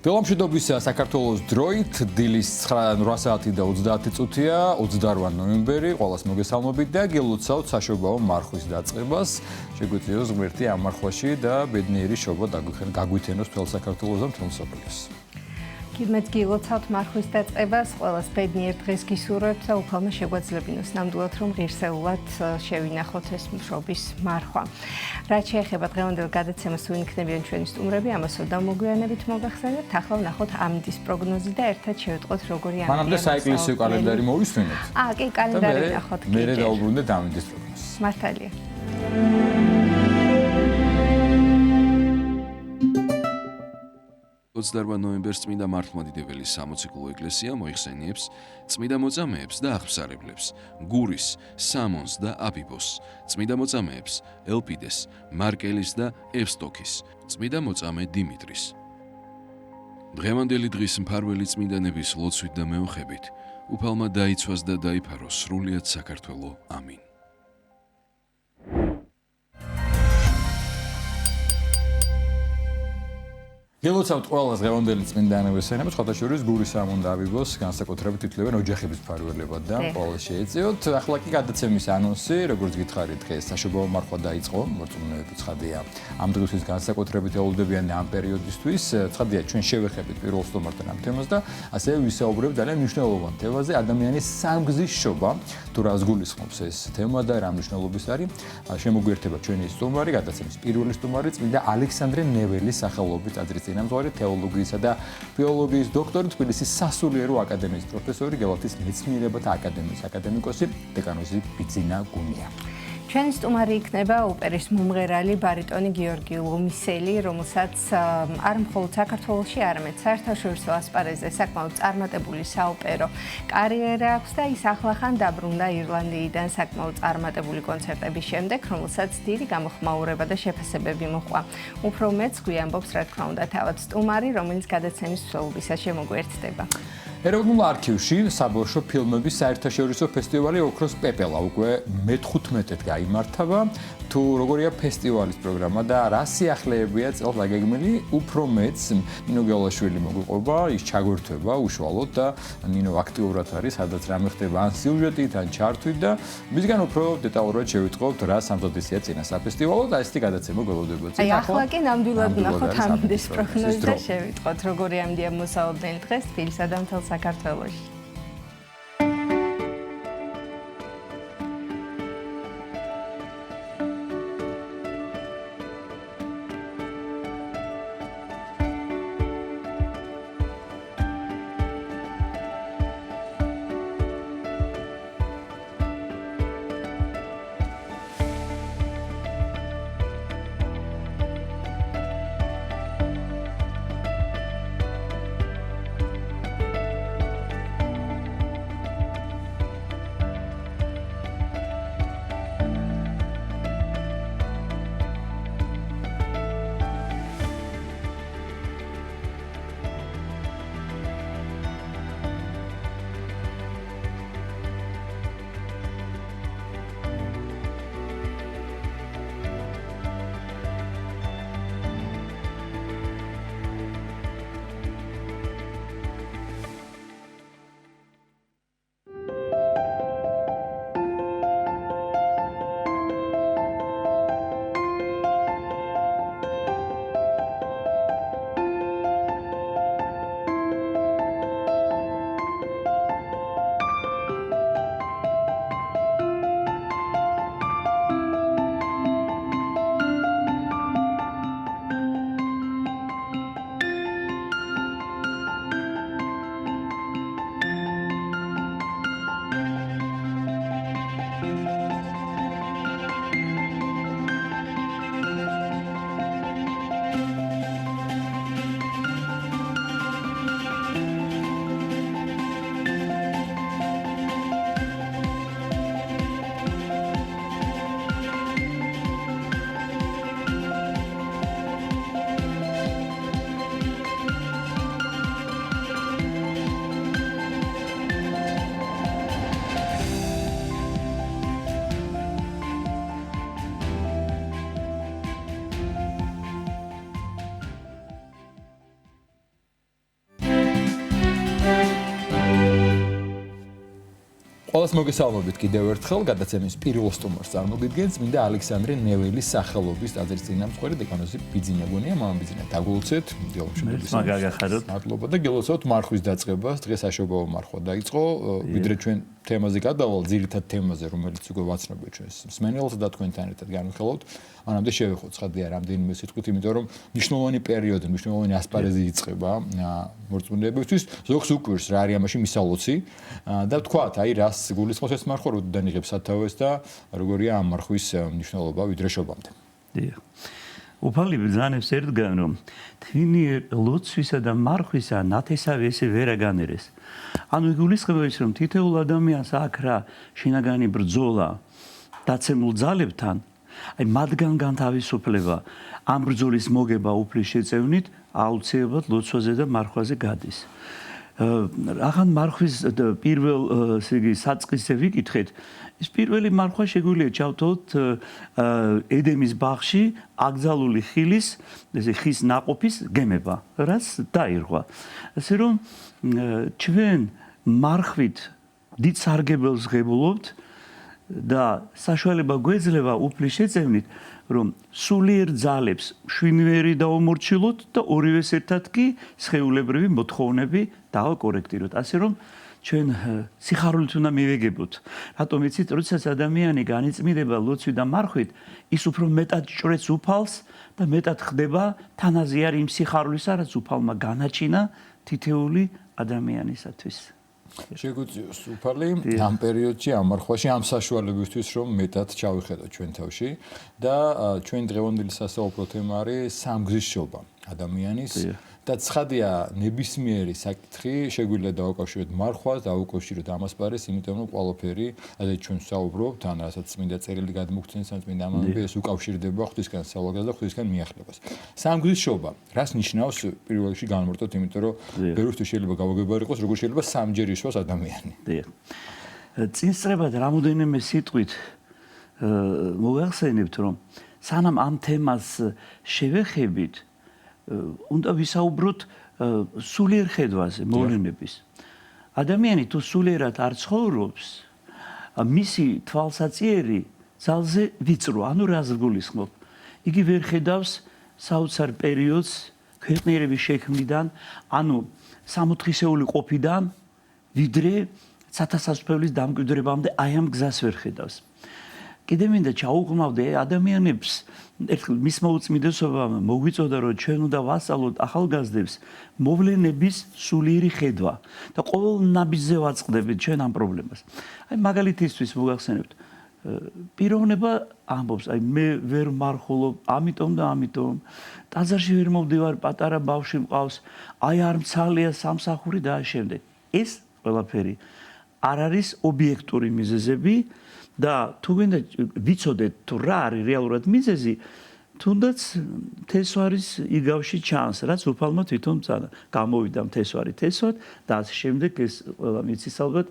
Დილამშვიდობისა საქართველოს დროით დილის 9 საათი და 30 წუთია 28 ნოემბერი ყველას მოგესალმებით და გილოცავთ საშობაო მარხვის დაწყებას შეგვიძლიოს ღმერთი ამ მარხვაში და ბედნიერი შობა გაგვითენოს მთელ საქართველოს და მთელ მსოფლიოს. Მეც გილოცავთ მარხვის დაწყებას, ყველას ბედნიერ დღეს გისურვებთ და უფალმა შეგვეძლებინოს ნამდვილად რომ ღირსეულად შევინახოთ ეს მშობის მარხვა. რაც შეეხება დღევანდელ გადაცემას თუ იქნებიან ჩვენი სტუმრები, ამასო დამოგვიანებით მოგახსენებთ, ახლა ვნახოთ ამინდის პროგნოზი და ერთად შევიტყოთ როგორი ამინდია. მანამდე საეკლესიო კალენდარი მოვისვენოთ. კი, კალენდარი ვნახოთ. მერე დავუბრუნდეთ ამინდის პროგნოზს. მართალია. 28 ნოემბერს წმინდა მართლმადიდებლის სამოციქულო ეკლესია მოიხსენიებს წმინდა მოწამეებს და აღფსარებლებს გურის, სამონს და აპიპოს, წმინდა მოწამეებს ელპიდეს, მარკელის და ევსტოქის, წმინდა მოწამე დიმიტრის. დღევანდელი დღის მფარველი წმინდანების ლოცვით და მეოხებით უფალმა დაიცვას და დაიფაროს სრულიად საქართველო. ამინ. გილოცავთ ყველას დღევანდელი წმინდანების ენებს, სხვათა შორის გურის, სამონ და აპიპოს განსაკუთრებით ითვლებიან ოჯახების მფარველებად და ყველას შეეწიოთ. ახლა კი გადაცემის ანონსი, როგორც გითხარით, დღეს საშობაო მარხვა დაიწყო, მორწმუნეები ცხადია. ამ დღისთვის განსაკუთრებით ელოდებიან ამ პერიოდისთვის. ცხადია, ჩვენ შევეხებით პირველ სტუმართან ამ თემას და ასევე ვისაუბრებთ ძალიან მნიშვნელოვან თემაზე, ადამიანის სამგზის შობა. თუ რას გულისხმობს ეს თემა და რა მნიშვნელობის არის, შემოგვიერთება ჩვენი სტუმარი, გადაცემის პირველი სტუმარი, წმინდა ალექსანდრე ნეველის სახელობის ტაძრის წინამძღვარი, თეოლოგიისა და ფილოლოგიის დოქტორი, თბილისის სასულიერო აკადემიის პროფესორი, გელათის მეცნიერებათა აკადემიის აკადემიკოსი, დეკანოზი ბიძინა გუნია. ჩვენი სტუმარი იქნება ოპერის მომღერალი ბარიტონი გიორგი ლომისელი, რომელსაც არ მხოლოდ საქართველოში, არამედ საერთაშორისო ასპარეზზე საკმაოდ წარმატებული საოპერო კარიერა აქვს და ის ახლახან დაბრუნდა ირლანდიიდან საკმაოდ წარმატებული კონცერტების შემდეგ, რომელსაც დიდი გამოხმაურება და შეფასებები მოჰყვა. უფრო მეც გვიამბობს, რა თქმა უნდა, თავად სტუმარი, რომელიც გადაცემის მსვლელობისას შემოგვიერთდება. ეროვნულ არქივში საბავშვო ფილმების საერთაშორისო ფესტივალი ოქროს პეპელა უკვე მე-15-ად გაიმართავა. თუ როგორია ფესტივალის პროგრამა და რა სიახლეებია წელს დაგეგმილი, უფრო მეც ნინო გელაშვილი მოგვიყვება, ის ჩაგვერთვება უშუალოდ და ნინო აქტიურად არის, სადაც რამე ხდება ან სიუჟეტით, ან ჩართვით და მისგან უფრო დეტალურად შევიტყობთ რა სამზადისია წინა საფესტივალო და ესეთი გადაცემა გველოდებოდა. ახლა კი ნამდვილად ვნახოთ ამინდის პროგნოზი და შევიტყოთ როგორი ამინდია მოსალოდნელი დღეს თბილისსა და მთელ საქართველოში. ყველას მოგესალმებით კიდევ ერთხელ გადაცემის პირველ სტუმარს წარმოგიდგენთ წმინდა ალექსანდრე ნეველის სახელობის ტაძრის წინამძღვარი დეკანოზი ბიძინაგონია მამაბიძინა დაგულოცეთ მადლობა და გელოცავთ მარხვის დაწყებას დღეს საშობაო მარხვა დაიწყო ვიდრე ჩვენ თემაზე გადავალ ძირითად თემაზე რომელიც უკვე ვაცნობთ ჩვენს მსმენელს და თქვენთან ერთად განვიხილავთ მანამდე შევეხოთ ცხადია რამდენიმე სიტყვით იმიტომ რომ მნიშვნელოვანი პერიოდი მნიშვნელოვანი ასპარეზი იწყება მორწმუნეებისთვის ზოგს უკვირს რა არის ამაში მისალოცი და თქვათ აი რას გულისხმობს ეს მარხვა როდიდან იღებს სათავეს და როგორია ამ მარხვის მნიშვნელობა ვიდრე შობამდე დიახ უფალი ბრძანებს ერთგან რომ თვინი ლოცვისა და მარხვისა ნათესავი ესე ვერ აგანერეს ანუ გულისხმობა ის რომ თითოეულ ადამიანს აქ რა შინაგანი ბრძოლა დაცემულ ძალებთან აი მათგან განთავისუფლება ამ ბრძოლის მოგება უფლის შეწევნით აუცილებლად ლოცვაზე და მარხვაზე გადის აღან მარხვის პირველ საწყისზე ვიკითხეთ ის პირველი მარხვა შეგვიძლია ჩავთვალოთ ედემის ბაღში აკრძალული ხილის ესე ხის ნაყოფის გემება რაც დაირღვა ასე რომ ჩვენ მარხვით დიდ სარგებელს ღებულობთ და საშუალება გვეძლება უფლის შეწევნით რომ სულიერ ძალებს შვინვერი დაუმორჩილოთ და ორივეს ერთად კი სხეულებრივი მოთხოვნები დავაკორექტიროთ ასე რომ ჩვენ სიხარულით უნდა მივეგებოთ რატომ იცით როდესაც ადამიანი განიწმინდება ლოცვით და მარხვით ის უფრო მეტად ჭრեց უფალს და მეტად ხდება თანაზიარი იმ სიხარულისა რაც უფალმა განაჩინა თითეული ადამიანისათვის შეგვიძლია უფალი ამ პერიოდში ამ მარხვაში ამ საშუალებისთვის რომ მეტად ჩავიხედოთ ჩვენ თავში და ჩვენ დღევანდელი სასაუბრო თემა არის სამგზისშობა ადამიანის და ცხადია ნებისმიერი საკითხი შეგვიძლია დავაკავშიროთ მარხვას დავუკავშიროთ ამასპარეს იმიტომ რომ ყველაფერი ასე ჩვენ საუბრობთ ან რასაც წმინდა წერილი გადმოგცემს ან წმინდა ამბები ეს უკავშირდება ღვთისგან სწავლებას და ღვთისგან მიახლებას სამგზისშობა რას ნიშნავს პირველ რიგში განმარტოთ იმიტომ რომ ბევრისთვის შეიძლება გავაგებარი იყოს როგორ შეიძლება სამჯერ ისვას ადამიანი წინსწრებად რამოდენიმე სიტყვით მოგახსენებთ რომ სანამ ამ თემას შევეხებით უნდა ვისაუბროთ სულიერ ხედვაზე მოვლენების ადამიანი თუ სულიერად არ ცხოვრობს მისი თვალსაჩინო ძალზე ვიწრო ანუ რას გულისხმობ იგი ვერ ხედავს საოცარ პერიოდს ქვეყნიერების შექმნიდან ანუ სამოთხისეული ყოფიდან ვიდრე სათასასწრაფოების დამკვიდრებამდე აი ამ გზას ვერ ხედავს კიდე მინდა ჩაუყმავდე ადამიანებს ერთხელ მის მოუწმიდესობამ მოგვიწოდა რომ ჩვენ უნდა ვასწავლოთ ახალგაზრდებს მოვლენების სულიერი ხედვა და ყოველ ნაბიჯზე ვაწყდებით ჩვენ ამ პრობლემას. აი მაგალითისთვის მოგახსენებთ პიროვნება ამბობს აი მე ვერ მარხულობ ამიტომ და ამიტომ ტაძარში ვერ მოვდივარ პატარა ბავშვი მყავს აი არ მცალია სამსახური და შემდეგ ეს ყველაფერი არ არის ობიექტური მიზეზები და თუ გინდა ვიცოდეთ თუ რა არის რეალურად მიზეზი თუნდაც თესვარის იგავში ჩანს რაც უფალმა თვითონ წანა გამოვიდა თესვარი თესვად და ასე შემდეგ ეს ყველა მიცის ალბათ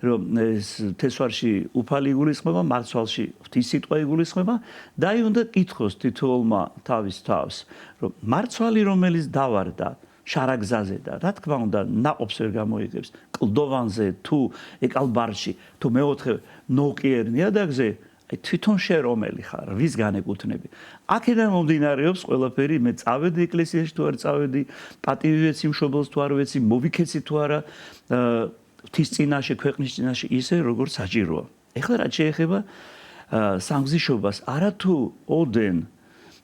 რომ ეს თესვარში უფალი იგულისხმება მარცვალში ღვთის სიტყვა იგულისხმება და აი უნდა კითხოს თითოეულმა თავის თავს რომ მარცვალი რომელიც დავარდა შარაგზაზე და რა თქმა უნდა ნაყოფს ვერ გამოიგებს კლდოვანზე თუ ეკალბარში თუ მეოთხე ნოყიერ ნიადაგზე აი თვითონ შენ რომელი ხარ ვის განეკუთვნები აქედან მომდინარეობს ყველაფერი მე წავედი ეკლესიაში თუ არ წავედი პატივი ვეცი მშობელს თუ არ ვეცი მოვიქეცი თუ არა ღვთის წინაშე ქვეყნის წინაშე ისე როგორც საჭიროა ეხლა რაც შეეხება სამგზისშობას არათუ ოდენ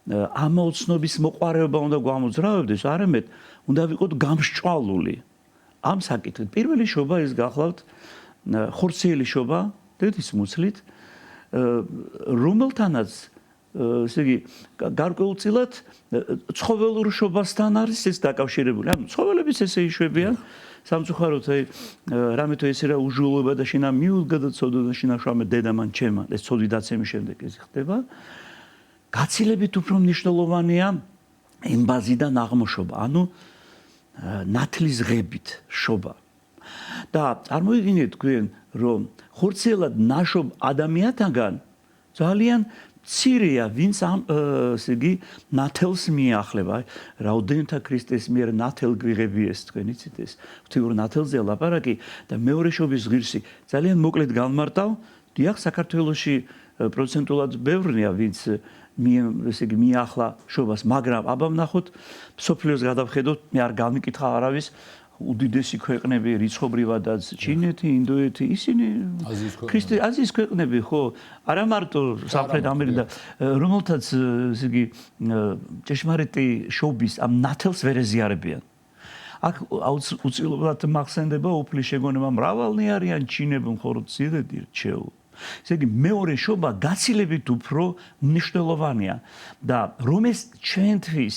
ამოცნობის მოყარეობა უნდა გვამოძრავებდეს არამედ უნდა ვიყოთ გამსჭვალული ამ საკითხით პირველი შობა ის გახლავთ ხორციელი შობა დედის მუცლით რომელთანაც ესე იგი გარკვეულწილად ცხოველურ შობასთან არის ეს დაკავშირებული ანუ ცხოველებიც ესე იშვებიან სამწუხაროდ აი რამე თუ ესე რა უჟულობა და შინა მიუდგა და ცოდო და შინა შამე დედამან ჩემა ეს ცოდი დაცემის შემდეგ ეს ხდება გაცილებით უფრო მნიშვნელოვანია ემბაზიდან აღმოშობა ანუ ნათლის ღებით შობა და წარმოიდგინეთ თქვენ რომ ხორციელად ნაშობ ადამიანთაგან ძალიან ცირია ვინც ამ ესე იგი ნათელს მიახლება რაოდენთა ქრისტეს მიერ ნათელ გვიღებიეს თქვენ იცით ეს ღვთიურ ნათელზე ლაპარაკი და მეორე შობის ღირსი ძალიან მოკლედ განმარტავ დიახ საქართველოში პროცენტულად ბევრია ვინც ესე იგი მიახლა შობას მაგრამ აბა ვნახოთ სოფლიოს გადავხედოთ მე არ გამიკითხა არავის უდიდესი ქვეყნები რიცხობრივადაც ჩინეთი, ინდოეთი, ისინი აზიის ქვეყნები, ხო, არა მარტო სამხრეთ ამერიკა, რომელთაც ესე იგი ჭეშმარიტი შობის ამ ნათელს ვერ ეზიარებიან. აქ უწილებლად მახსენდება უფლის შეგონება მრავალნი არიან ჩინები მხოლოდ მცირედი რჩეულ. ესე იგი მეორე შობა გაცილებით უფრო მნიშვნელოვანია და რომ ეს ჩვენთვის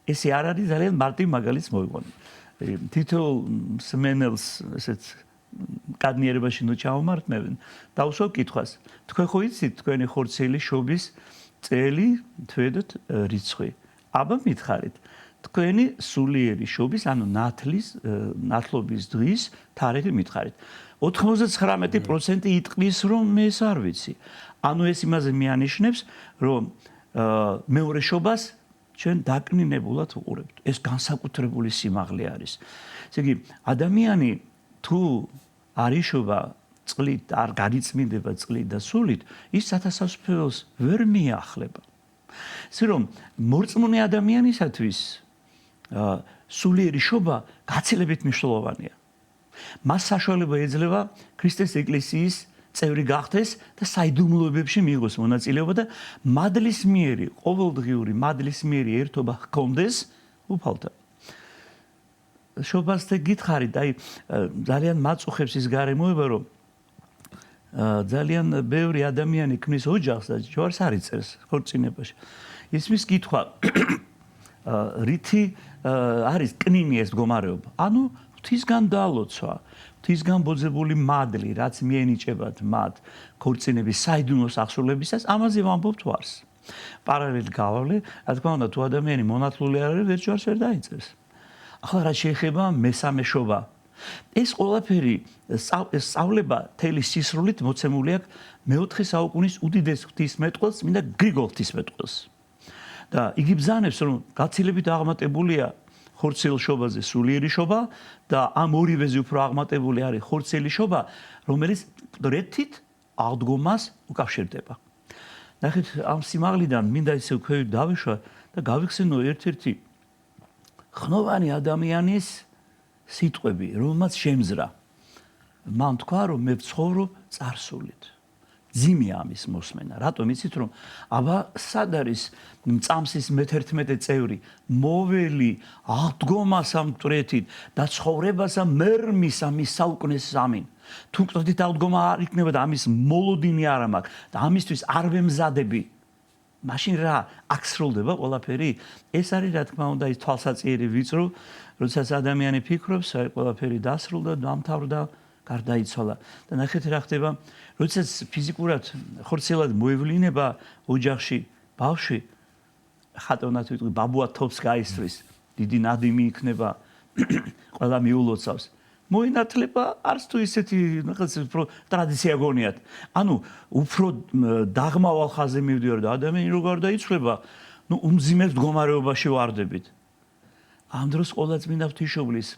ესე არ არის ძალიან მარტივ მაგალითს მოვიყვანე. თითოეულ სმენელს ესეც კადნიერებაში ნუ ჩავმართმევენ. დავუსვავ კითხვას. თქვენ ხო იცით თქვენი ხორცელი შობის წელი, თვედოთ რიცხვი. აბა მითხარით. თქვენი სულიერი შობის, ანუ ნათლობის დღის თარიღი მითხარით. 99% იტყვის რომ მე ეს არ ვიცი. ანუ ეს იმაზე მიანიშნებს, რომ მეორე შობას ჩვენ დაკნინებულად ვუყურებთ. ეს განსაკუთრებული სიმაღლე არის. ესე იგი, ადამიანი თუ არ იშობა წყლით, არ გარიწმინდება წყლით და სულით, ის სათასასწრაფოს ვერ მიახლება. ესე რომ მორწმუნე ადამიანისათვის სულიერი შობა გაცილებით მნიშვნელოვანია. მას საშუალება ეძლევა ქრისტეს ეკლესიის წევრი გახდეს და საიდუმლოებებში მიიღოს მონაწილეობა და მადლისმიერი, ყოველდღიური მადლისმიერი ერთობა ჰქონდეს უფალთან. შობასთან გითხარით, აი ძალიან მაწუხებს ის გარემოება, რომ ძალიან ბევრი ადამიანი ქმნის ოჯახს და ჯვარს არ იწერს ქორწინებაში. ისმის კითხვა რითი არის კნინი ეს მდგომარეობა? ანუ ღვთისგან დალოცვა, ღვთისგან ბოძებული მადლი, რაც მიენიჭებათ მათ ქორწინების საიდუმლოს აღსრულებისას, ამაზე ვამბობთ ვარს. პარალელით გავავლე, რა თქმა უნდა, თუ ადამიანი მონათლული არ არის, ჯვარს ვერ დაიწერს. ახლა რა შეეხება მესამე შობა? ეს ყველაფერი სწავლება თელი სისრულით მოცემული აქვს მეოთხე საუკუნის უდიდეს ღვთისმეტყველს, წმინდა გრიგოლ ღვთისმეტყველს. და იგი ბრძანებს, რომ გაცილებით აღმატებულია ხორცელ შობაზე სულიერი შობა და ამ ორივეზე უფრო აღმატებული არის ხორცელი შობა, რომელიც რეთით აღდგომას უკავშირდება. ნახეთ, ამ სიმაღლიდან მინდა ისე ქვევით დავიშვა და გავიხსენო ერთ-ერთი ხნოვანი ადამიანის სიტყვები, რომელმაც შემზრა. მან თქვა, რომ მე ვცხოვრობ წარსულით. ძიმია ამის მოსმენა. რატომ იცით რომ აბა სად არის წამსის მე-11 წევრი მოველი აღდგომასა მკვეთრით და ცხოვრებასა მერმისა მის საუკუნეს სამინ. თუ მკვეთრით აღდგომა არ იქნება და ამის მოლოდინი არ მაქვს და ამისთვის არ ვემზადები. მაშინ რა აქ სრულდება ყველაფერი? ეს არის რა თქმა უნდა ის თვალსაჩინო ვიწრო, როდესაც ადამიანი ფიქრობს, აი ყველაფერი დასრულდა, დამთავრდა, გარდაიცვალა. და ნახეთ რა ხდება, როდესაც ფიზიკურად ხორცელად მოევლინება ოჯახში ბავშვი, ხატოვნად ვიტყვი, ბაბუა თოფს გაისვრის, დიდი ნადიმი იქნება, ყველა მიულოცავს. მოინათლება არც თუ ისეთი რაღაც უფრო ტრადიცია გონიათ. ანუ უფრო დაღმავალ ხაზზე მივდივარ და ადამიანი რო გარდაიცვლება, ნუ უმძიმეს მდგომარეობაში ვარდებით. ამ დროს ყველა წმინდა ღვთისმშობლის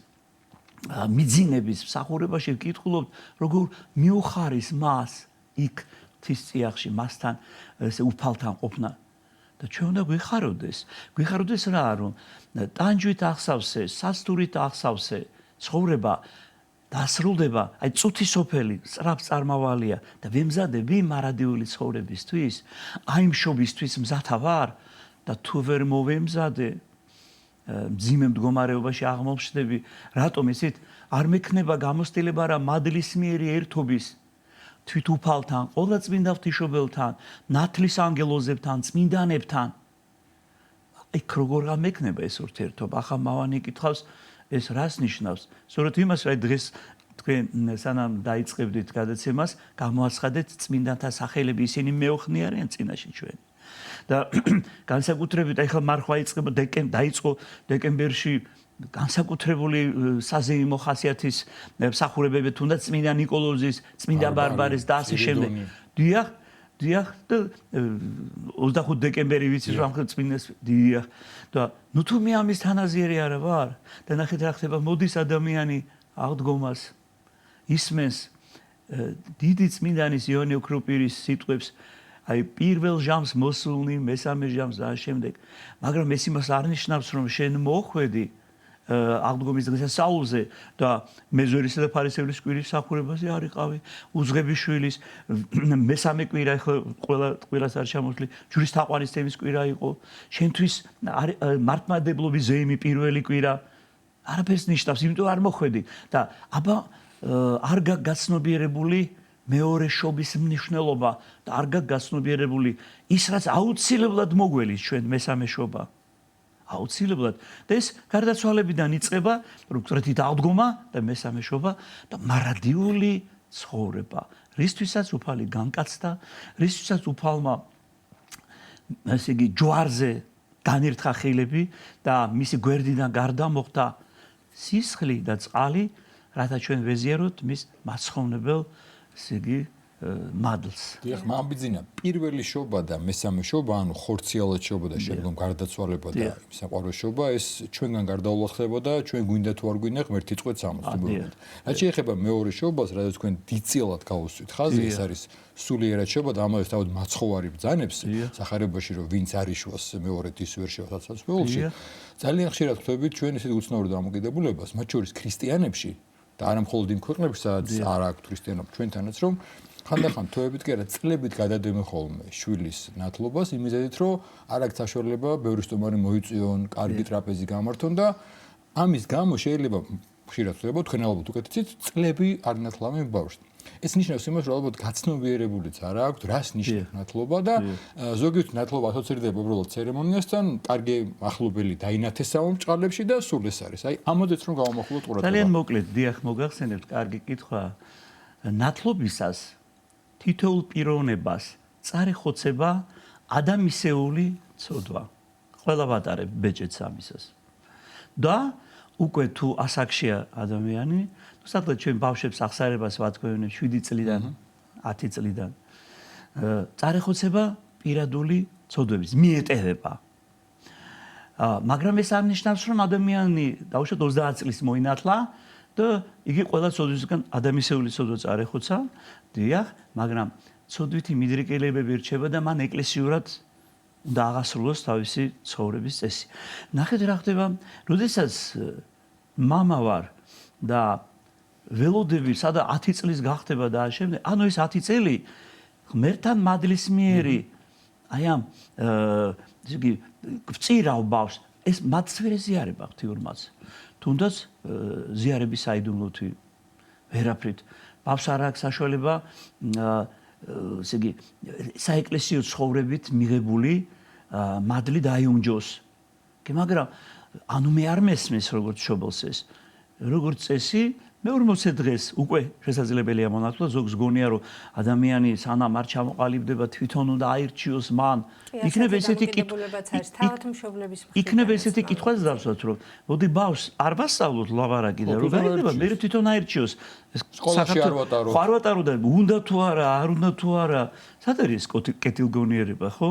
მიძინების მსახურებაში ვკითხულობთ, როგორ მიუხარის მას იქ ღვთის წიაღში, მასთან ესე უფალთან ყოფნა. და ჩვენ უნდა გვიხაროდეს რა, რომ ტანჯვით ახსავსე, სასტურით ახსავსე ცხოვრება დასრულდება, აი წუთი სოფელი სწრაფ წარმავალია და ვემზადები მარადიული ცხოვრებისთვის, აი იმ შობისთვის მზათა ვარ და თუ ვერ მოვემზადე მძიმე მდგომარეობაში აღმოჩნდები, რატომ ისეთ არ მექნება გამოცდილება რა მადლისმიერი ერთობის თვით უფალთან, ყველა წმინდა ღვთისმშობელთან, ნათლის ანგელოზებთან, წმინდანებთან. იქ როგორ გამექნება ეს ურთიერთობა? ახლა მავანი კითხავს, ეს რას ნიშნავს? სწორედ იმას, რა დღეს თქვენ სანამ დაიწყებდით გადაცემას, გამოაცხადეთ წმინდანთა სახელები, ისინი მეოხნი არიან წინაშე ჩვენ. და განსაკუთრებით ახლა მარხვა დაიწყო დეკემბერში განსაკუთრებული საზეიმო ხასიათის მსახურებები, თუნდაც წმინდა ნიკოლოზის, წმინდა ბარბარეს და ასე შემდეგ. დიახ, დიახ და 25 დეკემბერი ვიცი რომ ამ წმინდას დიახ და ნუ თუ მე ამის თანაზიერი არა ვარ და ნახეთ რა ხდება მოდის ადამიანი აღდგომას ისმენს დიდი წმინდანის იონე ოქროპირის სიტყვებს აი პირველ ჟამს მოსულნი მესამე ჟამს და შემდეგ მაგრამ ეს იმას არ ნიშნავს რომ შენ მოხვედი აღდგომის დღესა საულზე და მეზორისა და ფარისევლის კვირის სახურებაზე არ იყავი უძღების შვილის მესამე კვირა ყველას არ ჩამოსვლი ჯვრის თაყვანისცემის კვირა იყო შენთვის მართლმადებლობის ზეიმი პირველი კვირა არაფერს ნიშნავს იმიტომ არ მოხვედი და აბა არ გაცნობიერებული მეორე შობის მნიშვნელობა და არ გაცნობიერებული ის რაც აუცილებლად მოგველის ჩვენ მესამე შობა აუცილებლად და ეს გარდაცვალებიდან იწყება რუსეთით აღდგომა და მესამე შობა და მარადიული ცხოვრება რისთვისაც უფალი განკაცდა რისთვისაც უფალმა ესე იგი ჯვარზე განირთხა ხილები და მისი გვერდიდან გარდა მოხდა სისხლი და წყალი რათა ჩვენ ვეზიაროთ მის მაცხოვნებელ ესე იგი მადლს. დიახ, მამბიძინა პირველი შობა და მესამე შობა, ანუ ხორციელად შობა და შემდგომ გარდაცვალება და საყვარელ შობა, ეს ჩვენგან გარდაულად ხდებოდა, ჩვენ გვინდა თუ არ გვინდა ღმერთი წყვეტს ამოსდობთ. რაც შეეხება მეორე შობას, რადგან თქვენ დიდწილად გავუსვით ხაზი, ეს არის სულიერად შობა და ამაზე თავად მაცხოვარი ბრძანებს სახარებაში, რომ ვინც არიშოს მეორედ ის ვერ შევასაცავს ველში. ძალიან ხშირად ხვდებით ჩვენ ისეთ უცნაურ დამოკიდებულებას, მათ შორის ქრისტიანებში და არა მხოლოდ იმ ქვეყნებში, სადაც არ აქვს ქრისტიანობა ჩვენთანაც, რომ ხანდახან თოებით კი არა წლებით გადადემენ ხოლმე შვილის ნათლობას იმიზედით რომ არ აქვს საშუალება ბევრი სტომარი მოიწვიონ, კარგი ტრაპეზი გამართონ და ამის გამო შეიძლება ხშირად ხდება თქვენ ალბათ უკეთ იცით წლები არ ნათლავენ ბავშვს. ეს ნიშნავს იმას რომ ალბათ გაცნობიერებულიც არ აქვს რას ნიშნავს ნათლობა და ზოგიერთი ნათლობა ასოცირდება უბრალოდ ცერემონიასთან, კარგი ახლობელი დაინათესავ მჭყალებში და სულ ეს არის. აი ამოდეც რომ გავამახვილოთ ყურადღება. ძალიან მოკლედ დიახ მოგახსენებთ კარგი კითხვა. ნათლობისას თითოეულ პიროვნებას წარეხოცება ადამიანისეული ცოდვა. ყველა ვატარებ ბეჭედს ამისას. და უკვე თუ ასაკშია ადამიანი, თუ სადღაც ჩვენ ბავშვებს ახსარებას ვათქვევინებთ 7 წლიდან, 10 წლიდან. წარეხოცება პირადული ცოდვების მიეტევება. მაგრამ ეს არ ნიშნავს რომ ადამიანი დაუშვათ 30 წლის მოინათლა და იგი ყველა ცოდვისგან ადამიანისეული ცოდვა წარეხოცა. დიახ, მაგრამ ცოდვითი მიდრეკელებები რჩება და მან ეკლესიურად უნდა აღასრულოს თავისი ცხოვრების წესი. ნახეთ რა ხდება, როდესაც მამა ვარ და ველოდები სადა 10 წლის გახდება და შემდეგ, ანუ ეს 10 წელი ღმერთთან მადლისმიერი აი ამ ესე იგი ვწირავ ბავშვს, ეს მათს ვერ ეზიარება ღვთიურმაც. თუნდაც ზიარების საიდუმლოთი ვერაფრით ბავშვს არ აქვს საშუალება ესე იგი საეკლესიო ცხოვრებით მიღებული მადლი დაიუმჯოს. კი მაგრამ ანუ მე არ მესმის როგორც შობელს ეს როგორც წესი მე 40 დღეს უკვე შესაძლებელია მონათლა ზოგს გონია რომ ადამიანი სანამ არ ჩამოყალიბდება თვითონ უნდა აირჩიოს მან იქნება ესეთი იქნება ესეთი კითხვაც დავსვათ რომ მოდი ბავშვს არ ვასწავლოთ ლაბარაკი და რომ გაიგება მე თვითონ აირჩიოს სკოლაში არ ვატარო ხარ ვატარო და უნდა თუ არა არ უნდა თუ არა სად არის კეთილგონიერება ხო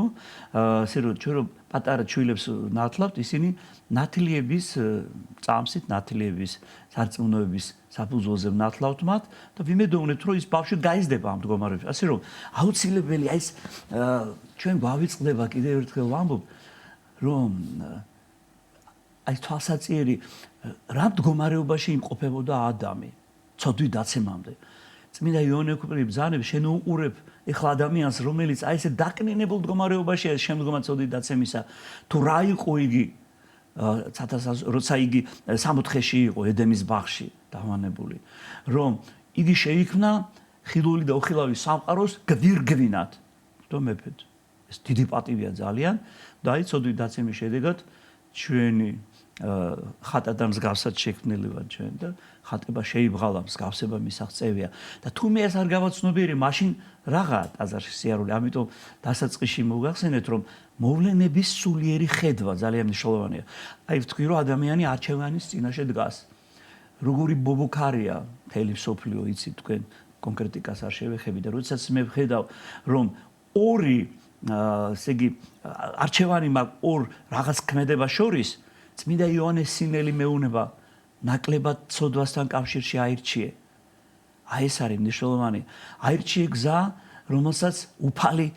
ასე რომ ჩვენ რომ პატარა ჩვილებს ნათლავთ ისინი ნათლიების წამსით ნათლიების სარწმუნოების საფუძველზე ნათლავთ მათ და ვიმედოვნებთ რომ ის ბავშვი გაიზრდება ამ მდგომარეობაში ასე რომ აუცილებელია ეს ჩვენ გავიწყდება კიდევ ერთხელ ვამბობ რომ აი თვალსაჩინო რა მდგომარეობაში იმყოფებოდა ადამი ცოდვით დაცემამდე წმინდა იონე ოქროპირი ბრძანებს შენ უყურებ ეხლა ადამიანს რომელიც აი ესე დაკნინებულ მდგომარეობაშია შემდგომად ცოდვით დაცემისა თუ რა იყო იგი როცა იგი 60-ში იყო ედემის ბაღში დავანებული რომ იგი შეიქმნა ხილული და უხილავი სამყაროს გვირგვინად რომ მეფედ ეს დიდი პატივია ძალიან და აი ცოდვით დაცემის შედეგად ჩვენი ხატა მსგავსად შექმნილი ვარ ჩვენ და ხატება შეიბღალა მსგავსება მისაღწევია და თუ მე ეს არ გავაცნობიერე მაშინ რაღა ტაძარში სიარული ამიტომ დასაწყისში მოგახსენეთ რომ მოვლენების სულიერი ხედვა ძალიან მნიშვნელოვანია აი ვთქვი რომ ადამიანი არჩევანის წინაშე დგას როგორი ბობოქარია მთელი მსოფლიო იცით თქვენ კონკრეტიკას არ შევეხები და როდესაც მე ვხედავ რომ ორი ესე იგი არჩევანი მაქვს ორ რაღაც ქმედება შორის წმინდა იოანეს სინელი მეუნება ნაკლებად ცოდვასთან კავშირში აირჩიე. აი ეს არის მნიშვნელოვანი. აირჩიე გზა, რომელსაც უფალი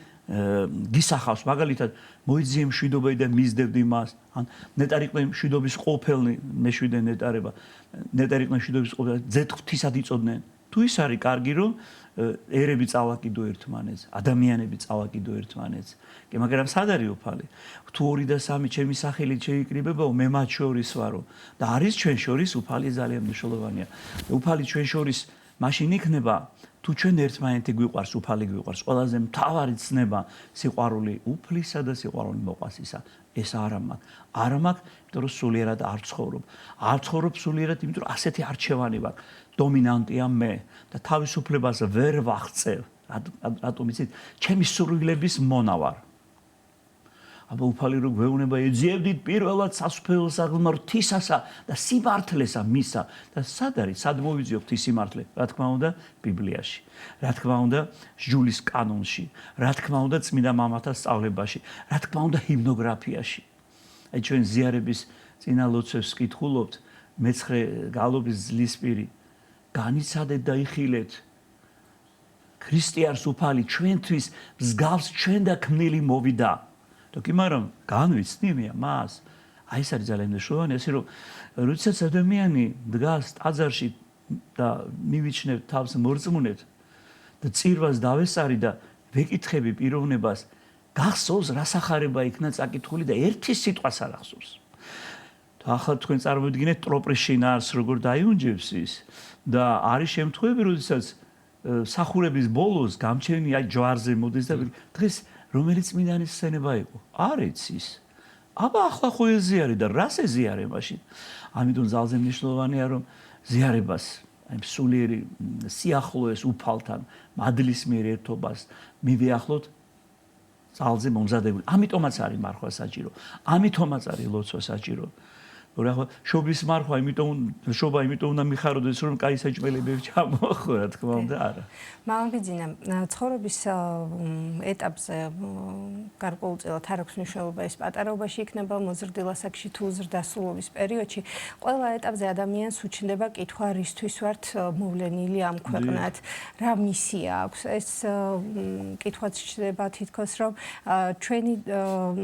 გისახავს, მაგალითად მოიძიე მშვიდობა და მისდევდი მას, ან ნეტარიყვე მშვიდობის ყოფილნი, მეშვიდე ნეტარება, ნეტარიყვე მშვიდობის ყოფილნი ძეთ ღვთისად იწოდნენ. თუ ის არის კარგი, რომ ერები წავაკიდო ერთმანეთს, ადამიანები წავაკიდო ერთმანეთს. კი, მაგრამ სად არის უფალი? თუ 2 და 3 ჩემი სახელით შეიკრიბებაო, მე მათ შორის ვარო და არის ჩვენ შორის უფალი ძალიან მნიშვნელოვანია. უფალი ჩვენ შორის მაშინ იქნება, თუ ჩვენ ერთმანეთი გვიყვარს, უფალი გვიყვარს. ყველაზე მთავარი ცნება სიყვარული უფლისა და სიყვარული მოყვასისა. ეს არ მაქვს. არ მაქვს, იმიტომ რომ სულიერად არ ცხოვრობ. არ ცხოვრობ სულიერად, იმიტომ რომ ასეთი არჩევანი მაქვს. დომინანტია მე და თავისუფლებას ვერ ვაღწევ. რატომ იცით? ჩემი სურვილების მონა ვარ. აბა უფალი რო გვეუბნება ეძიებდით პირველად სასუფეველო საღმრთო ღვთისასა და სიმართლესა მისა და სად არის? სად მოვიძიო ღვთის სიმართლე? რა თქმა უნდა, ბიბლიაში. რა თქმა უნდა, ჟულის კანონში. რა თქმა უნდა, წმინდა მამათა სწავლებაში. რა თქმა უნდა, ჰიმნოგრაფიაში. აი ჩვენ ზიარების წინა ლოცვებს ვკითხულობთ, მეცხრე გალობის ძლისპირი. განიცადეთ და იხილეთ. ქრისტიანს უფალი ჩვენთვის მსგავს ჩვენ და ქმნილი მოვიდა. თქო, მაგრამ განვიცდნია მას. აი ეს არის ძალიან მნიშვნელოვანი, ასე რომ როდესაც ადამიანი დგას ტაძარში და მივიჩნევ თავს მორწმუნედ და წირვას დავესარი და ვეკითხები პიროვნებას, გახსოვს რა სახარება იქნა წაკითხული და ერთი სიტყვას არ ახსოვს. ახლა თქვენ წარმოიდგინეთ ტროპრის შინაარს როგორ დაიუნჯებს ის და არის შემთხვევები, როდესაც სახურების ბოლოს გამჩენი აი ჯვარზე მოდის და დღეს რომელიც წმინდანის სცენება იყო? არ იცის. აბა ახლა ხო ეზიარე და რას ეზიარე მაშინ? ამიტომ ძალზე მნიშვნელოვანია რომ ზიარებას, აი სულიერი სიახლოვეს უფალთან, მადლის მიერ ერთობას მივიახლოთ ძალზე მომზადებული. ამიტომაც არის მარხვა საჭირო. ამიტომაც არის ლოცვა საჭირო. რა შობის მარხვა, იმიტომ უნდა მიხაროდეს რომ კაი საჭმელებები ჩამოახო, რა თქმა უნდა, არა. მამაბიძინა, ცხოვრების ეტაპზე გარკვეულწილად არ აქვს მნიშვნელობა ეს პატარაობაში იქნება მოზრდილ ასაკში თუ ზრდასრულობის პერიოდში. ყველა ეტაპზე ადამიანს უჩნდება კითხვა, რისთვის ვართ მოვლენილი ამ ქვეყნად, რა მისია აქვს. ეს კითხვაც ჩნდება თითქოს რომ ჩვენი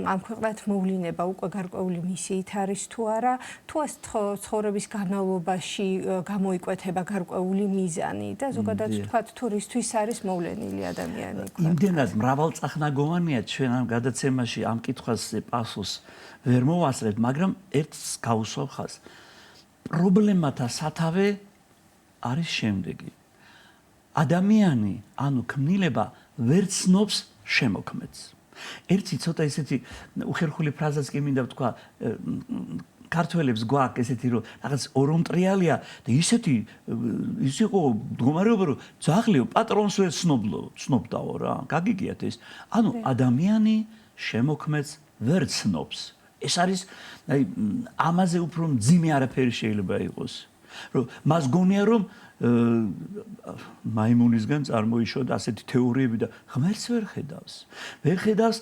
ამ ქვეყნად მოვლინება უკვე გარკვეული მისიით არის თუ არა. თუ ეს ცხოვრების განმავლობაში გამოიკვეთება გარკვეული მიზანი და ზოგადად ვთქვათ თუ რისთვის არის მოვლენილი ადამიანი. იმდენად მრავალწახნაგოვანია ჩვენ ამ გადაცემაში ამ კითხვაზე პასუხს ვერ მოვასწრებთ, მაგრამ ერთს გავუსვამ ხაზს. პრობლემათა სათავე არის შემდეგი. ადამიანი, ანუ ქმნილება ვერ ცნობს შემოქმედს. ერთი ცოტა ესეთი უხერხული ფრაზაც კი მინდა ვთქვა, ქართველებს გვაქვს ესეთი რომ რაღაც ორომტრიალია და ისეთი ის იყო მდგომარეობა რომ ძაღლიო პატრონს ვერ ცნობდაო რა. გაგიგიათ ეს? ანუ ადამიანი შემოქმედს ვერ ცნობს. ეს არის აი ამაზე უფრო მძიმე არაფერი შეიძლება იყოს. რომ მას გონია რომ მაიმუნისგან წარმოიშვა ასეთი თეორიები და ღმერთს ვერ ხედავს. ვერ ხედავს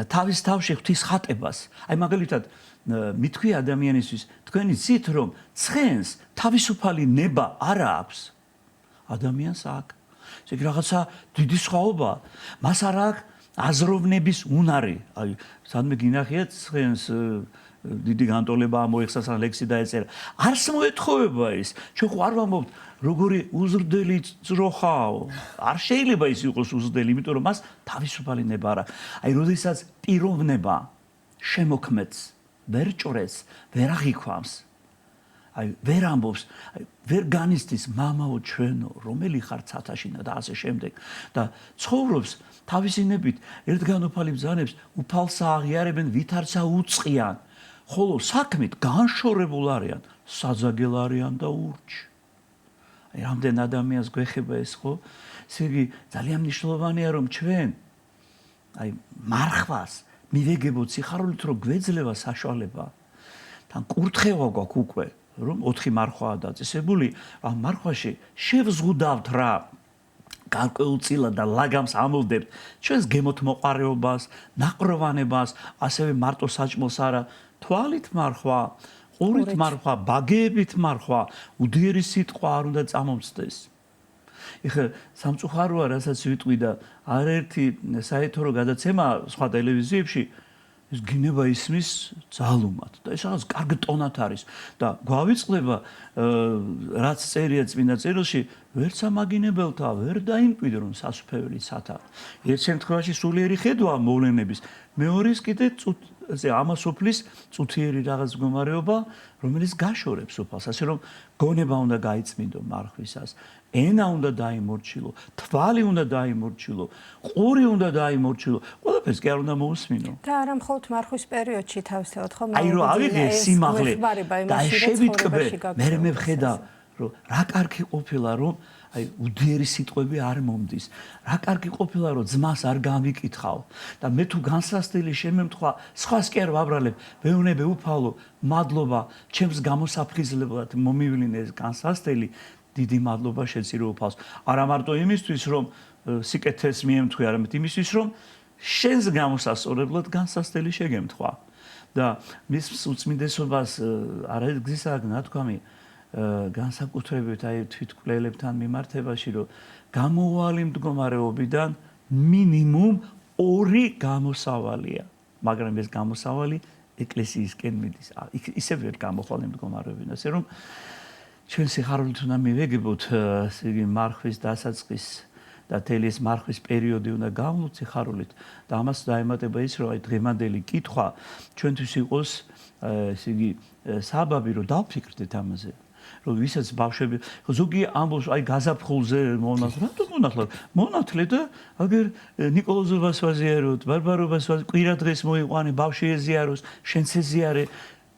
თავის თავში ღვთის ხატებას. აი მაგალითად მithქვი ადამიანისთვის, თქვენი ცით რომ ცხენს თავისუფალი ნება არ აქვს. ადამიანს აქვს. ესე იგი რაღაცა დიდი სხვაობა. მას არ აქვს აზროვნების უნარი. აი სადმე გინახიათ ცხენს დიდი განტოლება მოიხსნა ლექსი დაეწერა. არც მოეთხოვება ის. ჩვენ ხო არ ვამბობთ როგორი უზრდელი ძროხაო. არ შეიძლება ის იყოს უზრდელი, იმიტომ რომ მას თავისუფალი ნება არა. აი როდესაც პიროვნება შემოქმედს ვერ ჭრეს, ვერ აღიქვამს. აი ვერ ამბობს, აი ვერ განიცდის მამაო ჩვენო, რომელი ხარ ცათაშინა და ასე შემდეგ და ცხოვრობს თავისინებით ერთგანოფალი ბრძანებს უფალსა აღიარებენ, ვითარცა უწყიან, ხოლო საქმით განშორებულ არიან, საძაგელ არიან და ურჩ. აი რამდენ ადამიანს გვეხება ეს ხო? ესე იგი ძალიან მნიშვნელოვანია რომ ჩვენ აი მარხვას მივეგებოთ სიხარულით რომ გვეძლევა საშუალება. თან კურთხევა გვაქვს უკვე რომ 4 მარხვაა დაწესებული, ამ მარხვაში შევზღუდავთ რა გარკვეულწილად და ლაგამს ამოვდებთ ჩვენს გემოთ მოყარეობას, ნაყროვანებას, ასევე მარტო საჭმელს არა, თვალით მარხვა, ყურით მარხვა, ბაგეებით მარხვა, უდიერი სიტყვა არ უნდა წამომწდეს. ეხლა სამწუხაროა, რასაც ვიტყვი და არაერთი საეთერო გადაცემა სხვა ტელევიზიებში ეს გინება ისმის ძალუმად და ეს რაღაც კარგი ტონად არის და გვავიწყდება რაც წერია წმინდა წერილში ვერც ამაგინებელთა ვერ დაიმკვიდრონ სასუფეველი სათა ერთ შემთხვევაში სულიერი ხედვა მოვლენების მეორეს კიდე ამასופლის წუთიერი რაღაც მდგომარეობა რომელიც გაშორებს უფალს ასე რომ გონება უნდა გაიწმინდო მარხვისას ენა უნდა დაიმორჩილო, თვალი უნდა დაიმორჩილო, ყური უნდა დაიმორჩილო, ყველაფერს კი არ უნდა მოусმინო. და არა მხოლოდ მარხვის პერიოდში თავისთავად ხო? აი რომ ავიღე სიმაღლე და შევიტკბე, მე ვხედა რომ რა კარგი ყოფილა რომ აი უდიერი სიტყვები არ მომდის. რა კარგი ყოფილა რომ ძმას არ გამიკითხავ და მე თუ განსასწრელი შემემთხვა, სხვას კი არ ვაბრალებ, ვეუბნები უფალო, მადლობა, ჩემს გამოსაფხიზლებლად მომივლინე ეს განსასწრელი დიდი მადლობა შეწირო უფალს. არა მარტო იმისთვის, რომ სიკეთეს მიემთხვი, არამედ იმისთვის, რომ შენს გამოსასწორებლად განსასწრელი შეგემთხვა. და მის უწმინდესობას არაერთგზის ნათქვამი განსაკუთრებით აი თვითკვლელებთან მიმართებაში, რომ გამოუვალი მდგომარეობიდან მინიმუმ 2 გამოსავალია. მაგრამ ეს გამოსავალი ეკლესიისკენ მიდის. ისე ვერ გამოხვალ მდგომარეობიდან, ასე რომ ჩვენ სიხარულით უნდა მივეგებოთ იგი მარხვის დასაწყის და თელის მარხვის პერიოდი უნდა გავვლოთ სიხარულით და ამას დაემატება ის რომ აი დღევანდელი კითხვა ჩვენთვის იყოს ესე იგი საბაბი რომ დავფიქრდეთ ამაზე რომ ვისაც ბავშვები ზოგი ამბობს აი გაზაფხულზე მონათლე რატომ მონათლე და აგერ ნიკოლოზობას ვაზიაროთ ბარბარობას კვირა დღეს მოიყვანე ბავშვი ეზიაროს შენც ეზიარე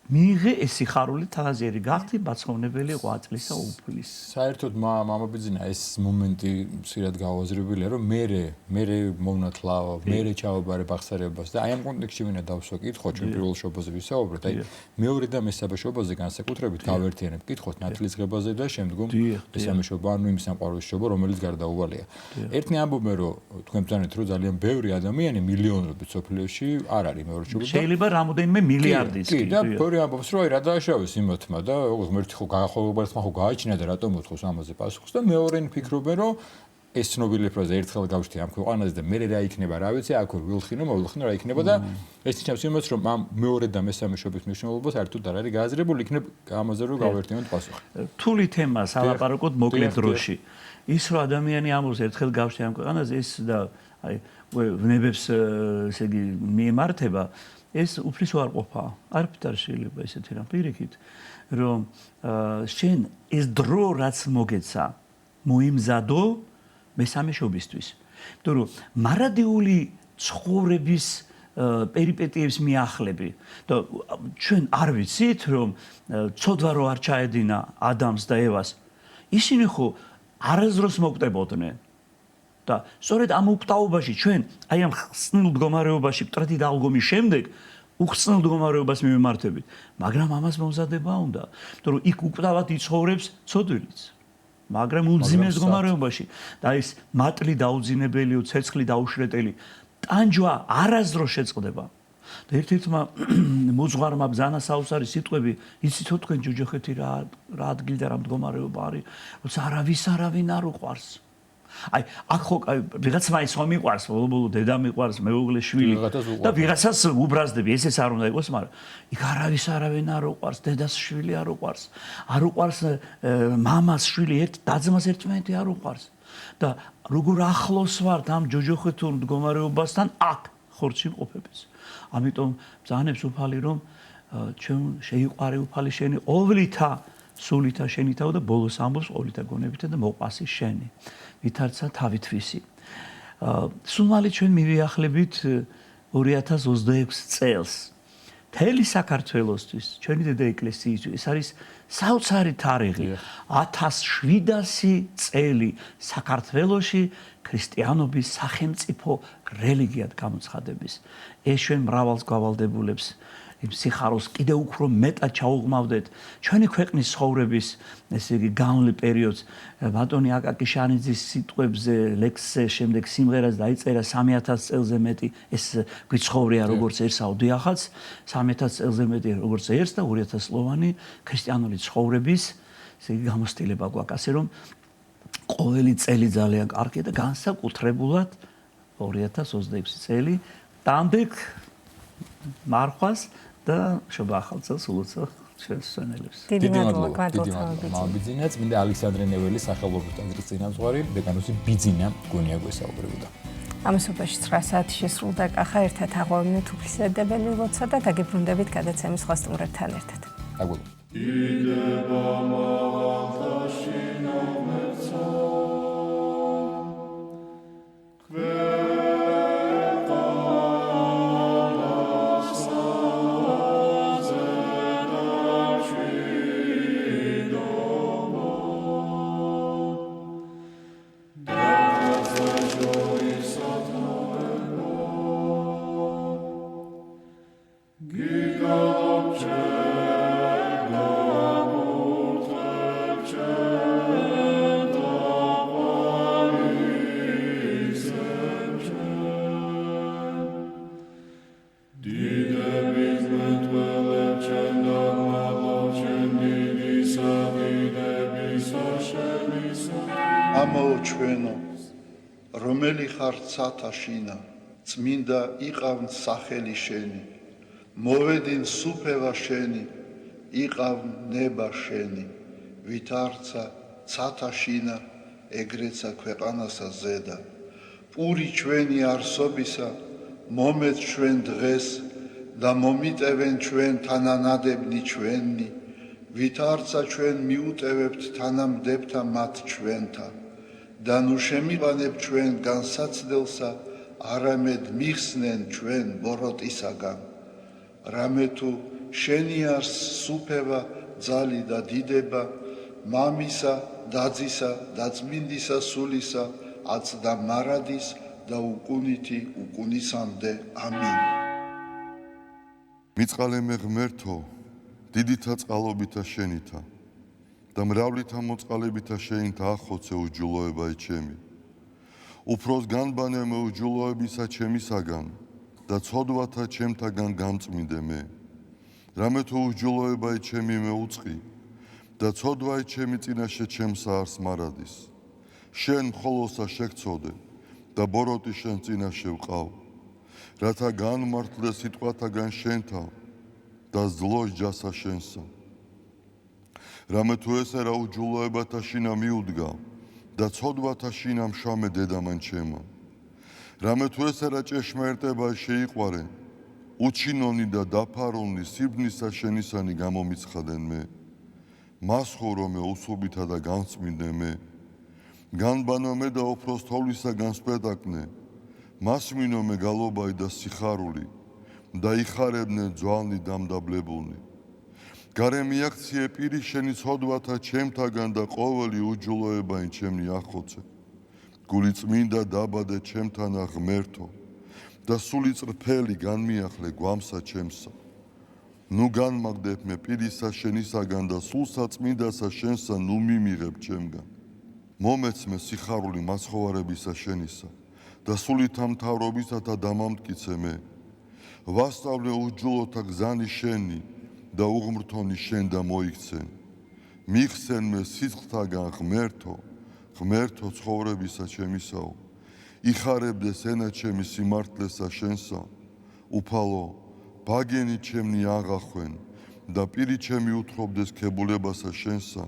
მიიღე ეს სიხარული თაღაზიერი გახდი ბაცოვნებელი ყვაწლისა უფლის. საერთოდ მამაბიძინა ეს მომენტი სირად გავაზრებელია რომ მე მომნათლავ, მე ჩავაბარებ აღსარებას და აი ამ კონტექსტში ვინა დავსვა კითხვა ჩვენ პირველ შობაზე ვისაუბრეთ, აი მეორე და მესამე შობაზე განსაკუთრებით გავერთიანებ კითხოთ ნათლისღებაზე და შემდგომ მესამე შობა ანუ იმ სამყაროს შობა რომელიც გარდაუვალია. ერთნი ამბობენ რომ თქვენ ბრძანეთ რომ ძალიან ბევრი ადამიანი მილიონობით სოფლიოში არ არის მეორე შობა. შეიძლება რამოდენიმე მილიარდის კი და ამბობს რომ აი რა დააშავეს იმათმა და ღმერთი ხო გაახოლობარსმა ხო გააჩინა და რატომ მოთხოვს ამაზე პასუხს და მეორენი ფიქრობენ რომ ეს ცნობილი ფრაზა ერთხელ გავშთი ამ ქვეყანაზე და მე რა იქნება რა ვიცი აქ ვილხინო მოვილხინო რა იქნება და ეს ნიშნავს იმას რომ ამ მეორე და მესამე შობის მნიშვნელობა საერთოდ არ არის გააზრებული იქნებ ამაზე რომ გავერთიანოთ პასუხი. რთული თემა სალაპარაკოთ მოკლე დროში. ის რომ ადამიანი ამბობს ერთხელ გავშთი ამ ქვეყანაზე ეს და აი ვნებებს ესე იგი მიემართება ეს უფლის უარყოფა. არაფერ არ შეიძლება ესეთი რამ პირიქით, რომ შენ ეს დრო რაც მოგეცა, მოიმზადო მესამე შობისთვის. იმიტომ რომ მარადიული ცხოვრების პერიპეტიებს მიახლები და ჩვენ არ ვიცით, რომ ცოდვა რო არ ჩაედინა ადამს და ევას, ისინი ხო არასდროს მოგტებოდნენ. და სწორედ ამ უკტაობაში ჩვენ აი ამ ხსნილ მდგომარეობაში მტრედი დალგომის შემდეგ უხსნილ მდგომარეობას მივემართებით, მაგრამ ამას მომზადება უნდა, იმიტომ რომ იქ უკტავად იცხოვრებს ცოდვილიც. მაგრამ უძიმე მდგომარეობაში და ის მატლი დაუძინებელიო, ცეცხლი დაუშრეტელი ტანჯვა არასდროს შეწყდება. და ერთ-ერთმა მოძღვარმა ბრძანა საოცარი სიტყვები, იცით თქვენ ჯოჯოხეთი რა ადგილი და რა მდგომარეობა არის, როცა არავინ არ უყვარს. აი, აქ ხო ვიღაც მაინც ხომ მიყვარს, ბოლო დედა მიყვარს, მეუღლე, შვილი და ვიღაცას უბრაზდები, ესეც არ უნდა იყოს, მაგრამ იქ არავინ არ უყვარს, დედას შვილი არ უყვარს, არ უყვარს მამას შვილი, და-ძმას ერთმანეთი არ უყვარს. და როგორ ახლოს ვართ ამ ჯოჯოხეთურ მდგომარეობასთან აქ ხორცში მყოფებს. ამიტომ ბრძანებს უფალი რომ ჩვენ შეიყვარე უფალი შენი ყოვლითა სულითა შენითა და ბოლოს ამბობს ყოვლითა გონებითა და მოყვასი შენი. ვითარცა თავითვისი. სულმალი ჩვენ მივიახლებით 2026 წელს. მთელი საქართველოსთვის, ჩვენი დედა ეკლესიისთვის, ეს არის საოცარი თარიღი. 1700 წელი საქართველოში ქრისტიანობის სახელმწიფო რელიგიად გამოცხადების. ეს ჩვენ მრავალს გავალდებულებს იმ სიხარულს კიდევ უფრო მეტად ჩაუღმავდეთ ჩვენი ქვეყნის ცხოვრების ესე იგი განვლილ პერიოდს. ბატონი აკაკი შანიძის სიტყვებზე ლექსზე შემდეგ სიმღერას დაიწერა 3000 წელზე მეტი ეს გვიცხოვრია როგორც ერთსა ოდიახაც 3000 წელზე მეტი როგორც ერთს და 2000 წლოვანი ქრისტიანული ცხოვრების ესე იგი გამოცდილება გვაქვს. ასე რომ ყოველი წელი ძალიან კარგია და განსაკუთრებულად 2026 წელი დამდეგ მარხვას და შობა ახალ წელს ულოცავ ჩვენს სვენელებს. დიდი მადლობა მამა ბიძინა, წმინდა ალექსანდრე ნეველის სახელობის ტაძრის წინამძღვარი, დეკანოზი ბიძინა გონია გვესაუბრებოდა. ამასობაში 9 საათი შესრულდა კახა ერთად აღვევინეთ უფლისედებელი ლოცა და დაგიბრუნდებით გადაცემის სხვა სტუმრებთან ერთად. ამოჩვენო, რომელი ხარ ცათაშინა, წმინდა იყავნ სახელი შენი, მოვედინ სუფევა შენი, იყავნ ნება შენი, ვით არცა ცათაშინა, ეგრეცა ქვეყანასა ზედა, პური ჩვენი არსობისა, მომეც ჩვენ დღეს და მომიტევენ ჩვენ თანანადებნი ჩვენი, ვით არცა ჩვენ მიუტევებთ თანამდებთა მათ ჩვენთა, და ნუ შემიყვანებ ჩვენ განსაცდელსა, არამედ მიხსნენ ჩვენ ბოროტისაგან. რამე თუ შენი არს სუფევა, ძალი და დიდება, მამისა, დაძისა და წმინდისა სულისა, აცდა მარადის და უკუნითი უკუნისამდე. ამინ. მიწყალე მე ღმერთო, დიდითა წყალობითა შენითა და მრავლითა მოწყალებითა შენითა ახოცე უჯულოებაი ჩემი. უფროს განბანე მე უჯულოებისა ჩემისაგან და ცოდვათა ჩემთაგან გამწმინდე მე. რამე თუ უჯულოებაი ჩემი მე უწყი და ცოდვაი ჩემი წინაშე ჩემსა არს მარადის. შენ მხოლოსა შეგწოდე და ბოროტი შენ წინაშე ვყავ, რათა განმართლე სიტყვათაგან შენთა და ზლოს ჯასა შენსა. რამე თუ ესე რა უჯულოებათა შინა მიუდგა და ცოდვათა შინა მშამე დედამან ჩემო. რამე თუ ესე რა ჭეშმარიტება შეიყვარე, უჩინონი და დაფარონი სიბნისა შენისანი გამომიცხადენ მე. მას ხორო მე უსუბითა და განწმინდე მე. განბანო მე და უფროს თოვლისა განსპეტაკნე, მას მინო მე გალობაი და სიხარული და იხარებნე ძვალნი დამდაბლებულნი. გარე მიაქციე პირი შენი ცოდვათა ჩემთაგან და ყოველი უჯულოებაი ჩემნი ახოცე. გული წმინდა დაბადე ჩემთანა ღმერთო და სული წრფელი განმიახლე გვამსა ჩემსა. ნუ განმაგდებ მე პირისა შენისაგან და სულსა წმინდასა შენსა ნუ მიმიღებ ჩემგან. მომეც მე სიხარული მაცხოვარებისა შენისა და სულითა მთავრობისათა დამამტკიცე მე. ვასწავლე უჯულოთა გზანი შენი და უღმრთონი შენ და მოიქცენ. მიხსენ მე სიცხთაგან ღმერთო, ღმერთო ცხოვრებისა ჩემისაო. იხარებდეს ენა ჩემი სიმართლესა შენსა, უფალო, ბაგენი ჩემნი აღახვენ და პირი ჩემი უთხრობდეს ქებულებასა შენსა.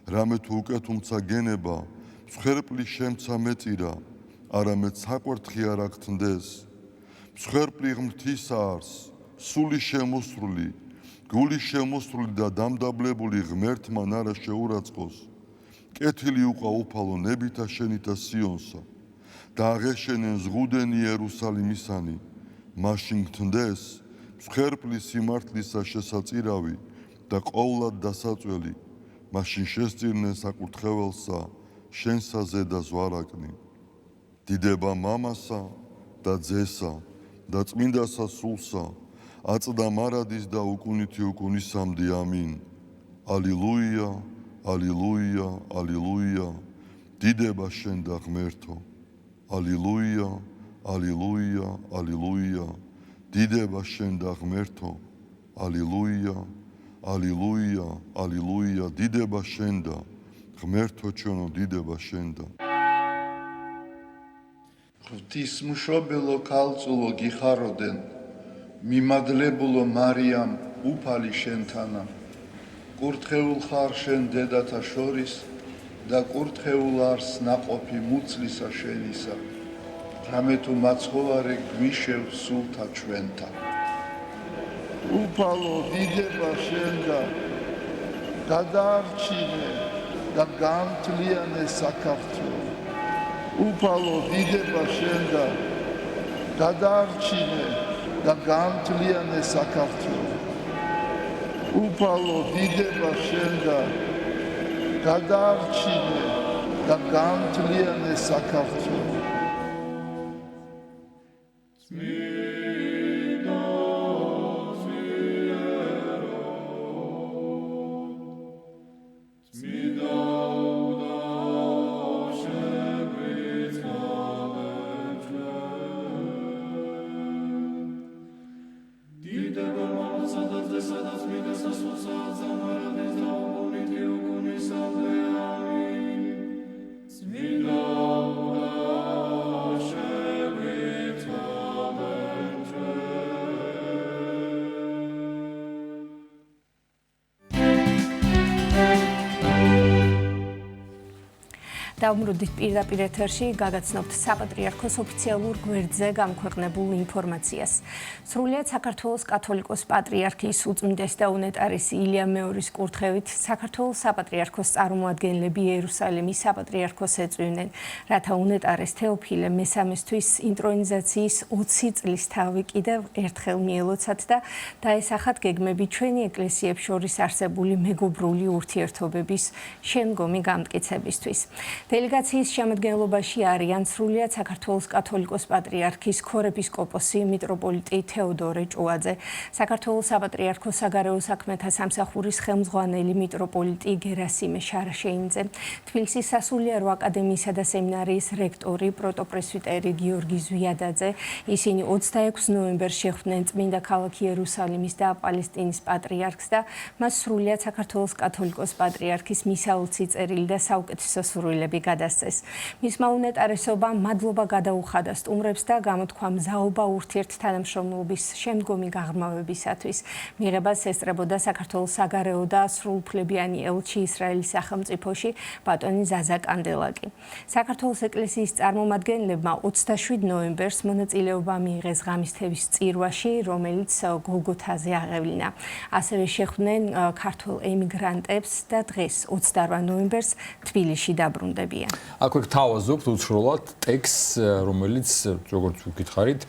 რამე თუ უკეთუმცა გენება, მსხვერპლი შემცა მეწირა, არამედ საკვერთხი არ აგთნდეს. მსხვერპლი ღმრთისა არს, სული შემოსრული, გული შემოსრული და დამდაბლებული ღმერთმან არა შეურაცხყოს. კეთილი უყვა უფალო ნებითა შენითა სიონსა და აღეშენენ ზღუდენი იერუსალიმისანი, მაშინ გთნდეს მსხვერპლი სიმართლისა შესაწირავი და ყოვლად დასაწველი, მაშინ შესწირნენ საკურთხეველსა შენსა ზედა ზვარაკნი. დიდება მამასა და ძესა და წმინდასა სულსა, აწდა მარადის და უკუნითი უკუნისამდე ამინ. ალილუია, ალილუია, ალილუია. დიდება შენ და ღმერთო. ალილუია, ალილუია, ალილუია. დიდება შენ და ღმერთო. ალილუია, ალილუია, ალილუია. დიდება შენ და ღმერთო ჩვენო, დიდება შენ და. ღვთისმშობელო ქალწულო გიხაროდენ, მიმადლებულო მარიამ უფალი შენთანა. კურთხეულ ხარ შენ დედათა შორის და კურთხეულ არს ნაყოფი მუცლისა შენისა. რამე თუ მაცხოვარე გვიშევ სულთა ჩვენთა. უფალო დიდება შენ და გადაარჩინე და განთლიანე საქართველო. უფალო დიდება შენ და გადაარჩინე და განთლიანე საქართველო. უფალო დიდება შენ და გადაარჩინე და განთლიანე საქართველო. დავმრუდით პირდაპირ ეთერში გაგაცნობთ საპატრიარქოს ოფიციალურ გვერდზე გამქვეყნებულ ინფორმაციას. სრულიად საქართველოს კათოლიკოს პატრიარქის უწმინდეს და უნეტარესი ილია მეორის კურთხევით საქართველოს საპატრიარქოს წარმომადგენლები იერუსალიმის საპატრიარქოს ეწვივნენ, რათა უნეტარეს თეოფილე მესამესთვის ინტრონიზაციის 20 წლის თავი კიდევ ერთხელ მიელოცათ და დაესახათ გეგმები ჩვენი ეკლესიებს შორის არსებული მეგობრული ურთიერთობების შემდგომი გამტკიცებისთვის. დელეგაციის შემადგენლობაში არიან სრულიად საქართველოს კათოლიკოს პატრიარქის ქორეპისკოპოსი მიტროპოლიტი თეოდორე ჭუაძე, საქართველოს საპატრიარქოს საგარეო საქმეთა სამსახურის ხელმძღვანელი მიტროპოლიტი გერასიმე შარაშეინძე, თბილისის სასულიერო აკადემიისა და სემინარიის რექტორი პროტოპრესვიტერი გიორგი ზვიადაძე. ისინი 26 ნოემბერს შეხვდნენ წმინდა ქალაქ იერუსალიმის და პალესტინის პატრიარქს და მას სრულიად საქართველოს კათოლიკოს პატრიარქის მისაოლი წერილი და საუკეთესო სურვილები გადასცეს. მისმა უნეტარესობამ მადლობა გადაუხადა სტუმრებს და გამოთქვა მზაობა ურთიერთთანამშრომლობის შემდგომი გაღრმავებისათვის. მიღებას ესწრებოდა საქართველოს საგარეო და სრულუფლებიანი ელჩი ისრაელის სახელმწიფოში ბატონი ზაზა კანდელაკი. საქართველოს ეკლესიის წარმომადგენლებმა 27 ნოემბერს მონაწილეობა მიიღეს ღამისთების წირვაში, რომელიც გოლგოთაზე აღევლინა. ასევე შეხვდნენ ქართულ ემიგრანტებს და დღეს 28 ნოემბერს თბილისში დაბრუნდებიან. აქვე გთავაზობთ უცხროლად ტექსტს, რომელიც როგორც ვკითხარით,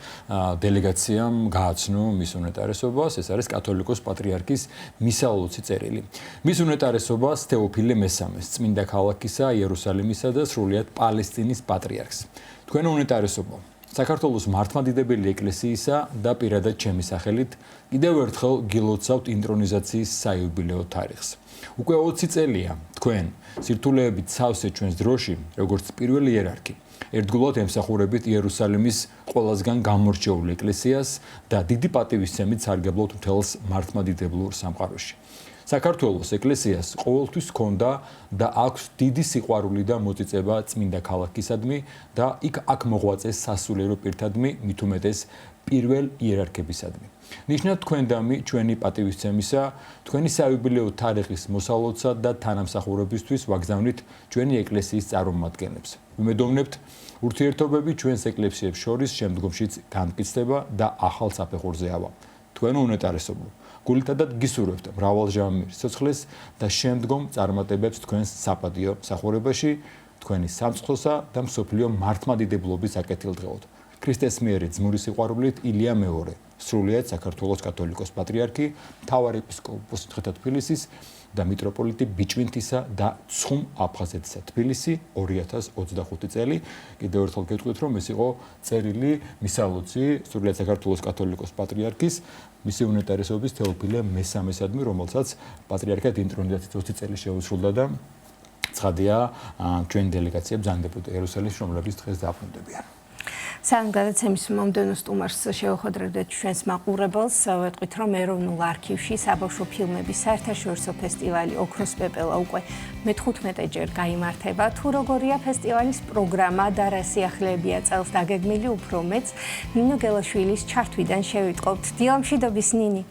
დელეგაციამ გააცნო მის უნეტარესობას, ეს არის კათოლიკოს პატრიარქის მისაოლი წერილი. მის უნეტარესობას თეოფილე მესამეს, წმინდა ქალაქისა, იერუსალიმისა და სრულიად პალესტინის პატრიარქს. თქვენ უნეტარესობო, საქართველოს მართლმადიდებელი ეკლესიისა და პირადად ჩემი სახელით კიდევ ერთხელ გილოცავთ ინტრონიზაციის საიუბილეო თარიღს. უკვე 20 წელია თქვენ სირთულეებით სავსე ჩვენს დროში, როგორც პირველი იერარქი, ერთგულად ემსახურებით იერუსალიმის ყველასგან გამორჩეულ ეკლესიას და დიდი პატივისცემით სარგებლობთ მთელს მართლმადიდებლურ სამყაროში. საქართველოს ეკლესიას ყოველთვის ჰქონდა და აქვს დიდი სიყვარული და მოწიწება წმინდა ქალაქისადმი და აქ მოღვაწეს სასულიერო პირთადმი, მით უმეტეს პირველ იერარქებისადმი. ნიშნად თქვენდამი ჩვენი პატივისცემისა, თქვენი საიუბილეო თარიღის მოსალოდსა და თანამსახურებისთვის ვაგზავნით ჩვენი ეკლესიის წარმომადგენლებს. ვიმედოვნებთ, ურთიერთობები ჩვენს ეკლესიებს შორის შემდგომშიც განმტკიცდება და ახალ საფეხურზე ავა. თქვენ უნეტარესობო, გულითადად გისურვებთ მრავალჟამიერ სიცოცხლეს და შემდგომ წარმატებებს თქვენს საპატიო მსახურებაში, თქვენი სამწყლოსა და მსოფლიო მართლმადიდებლობის აკეთილდღეოდ. ქრისტეს მიერი ძმური სიყვარულით ილია მეორე, სრულიად საქართველოს კათოლიკოს პატრიარქი, მთავარი ეპისკოპოსი მცხეთა თბილისის და მიტროპოლიტი ბიჭვინთისა და ცხუმ აფხაზეთისა თბილისი 2025 წელი. კიდევ ერთხელ გეტყვით, რომ ეს იყო წერილი მისალოცი სრულიად საქართველოს კათოლიკოს პატრიარქის მისი უნეტარესობის თეოფილე მესამესადმი, რომელსაც პატრიარქად ინტრონიზაციის 20 წელი შეუსრულდა და ცხადია ჩვენი დელეგაცია ბრძანდებოდა იერუსალიმში, რომლებიც დღეს დაბრუნდებიან. სანამ გადაცემის მომდევნო სტუმარს შევხვედრებდეთ ჩვენს მაყურებელს, ვეტყვით, რომ ეროვნულ არქივში საბავშვო ფილმების საერთაშორისო ფესტივალი ოქროს პეპელა უკვე მე-15 გაიმართება. თუ როგორია ფესტივალის პროგრამა და რა სიახლეებია წელს დაგეგმილი, უფრო მეც ნინო გელაშვილის ჩართვიდან შევიტყობთ. დილამშვიდობის ნინი.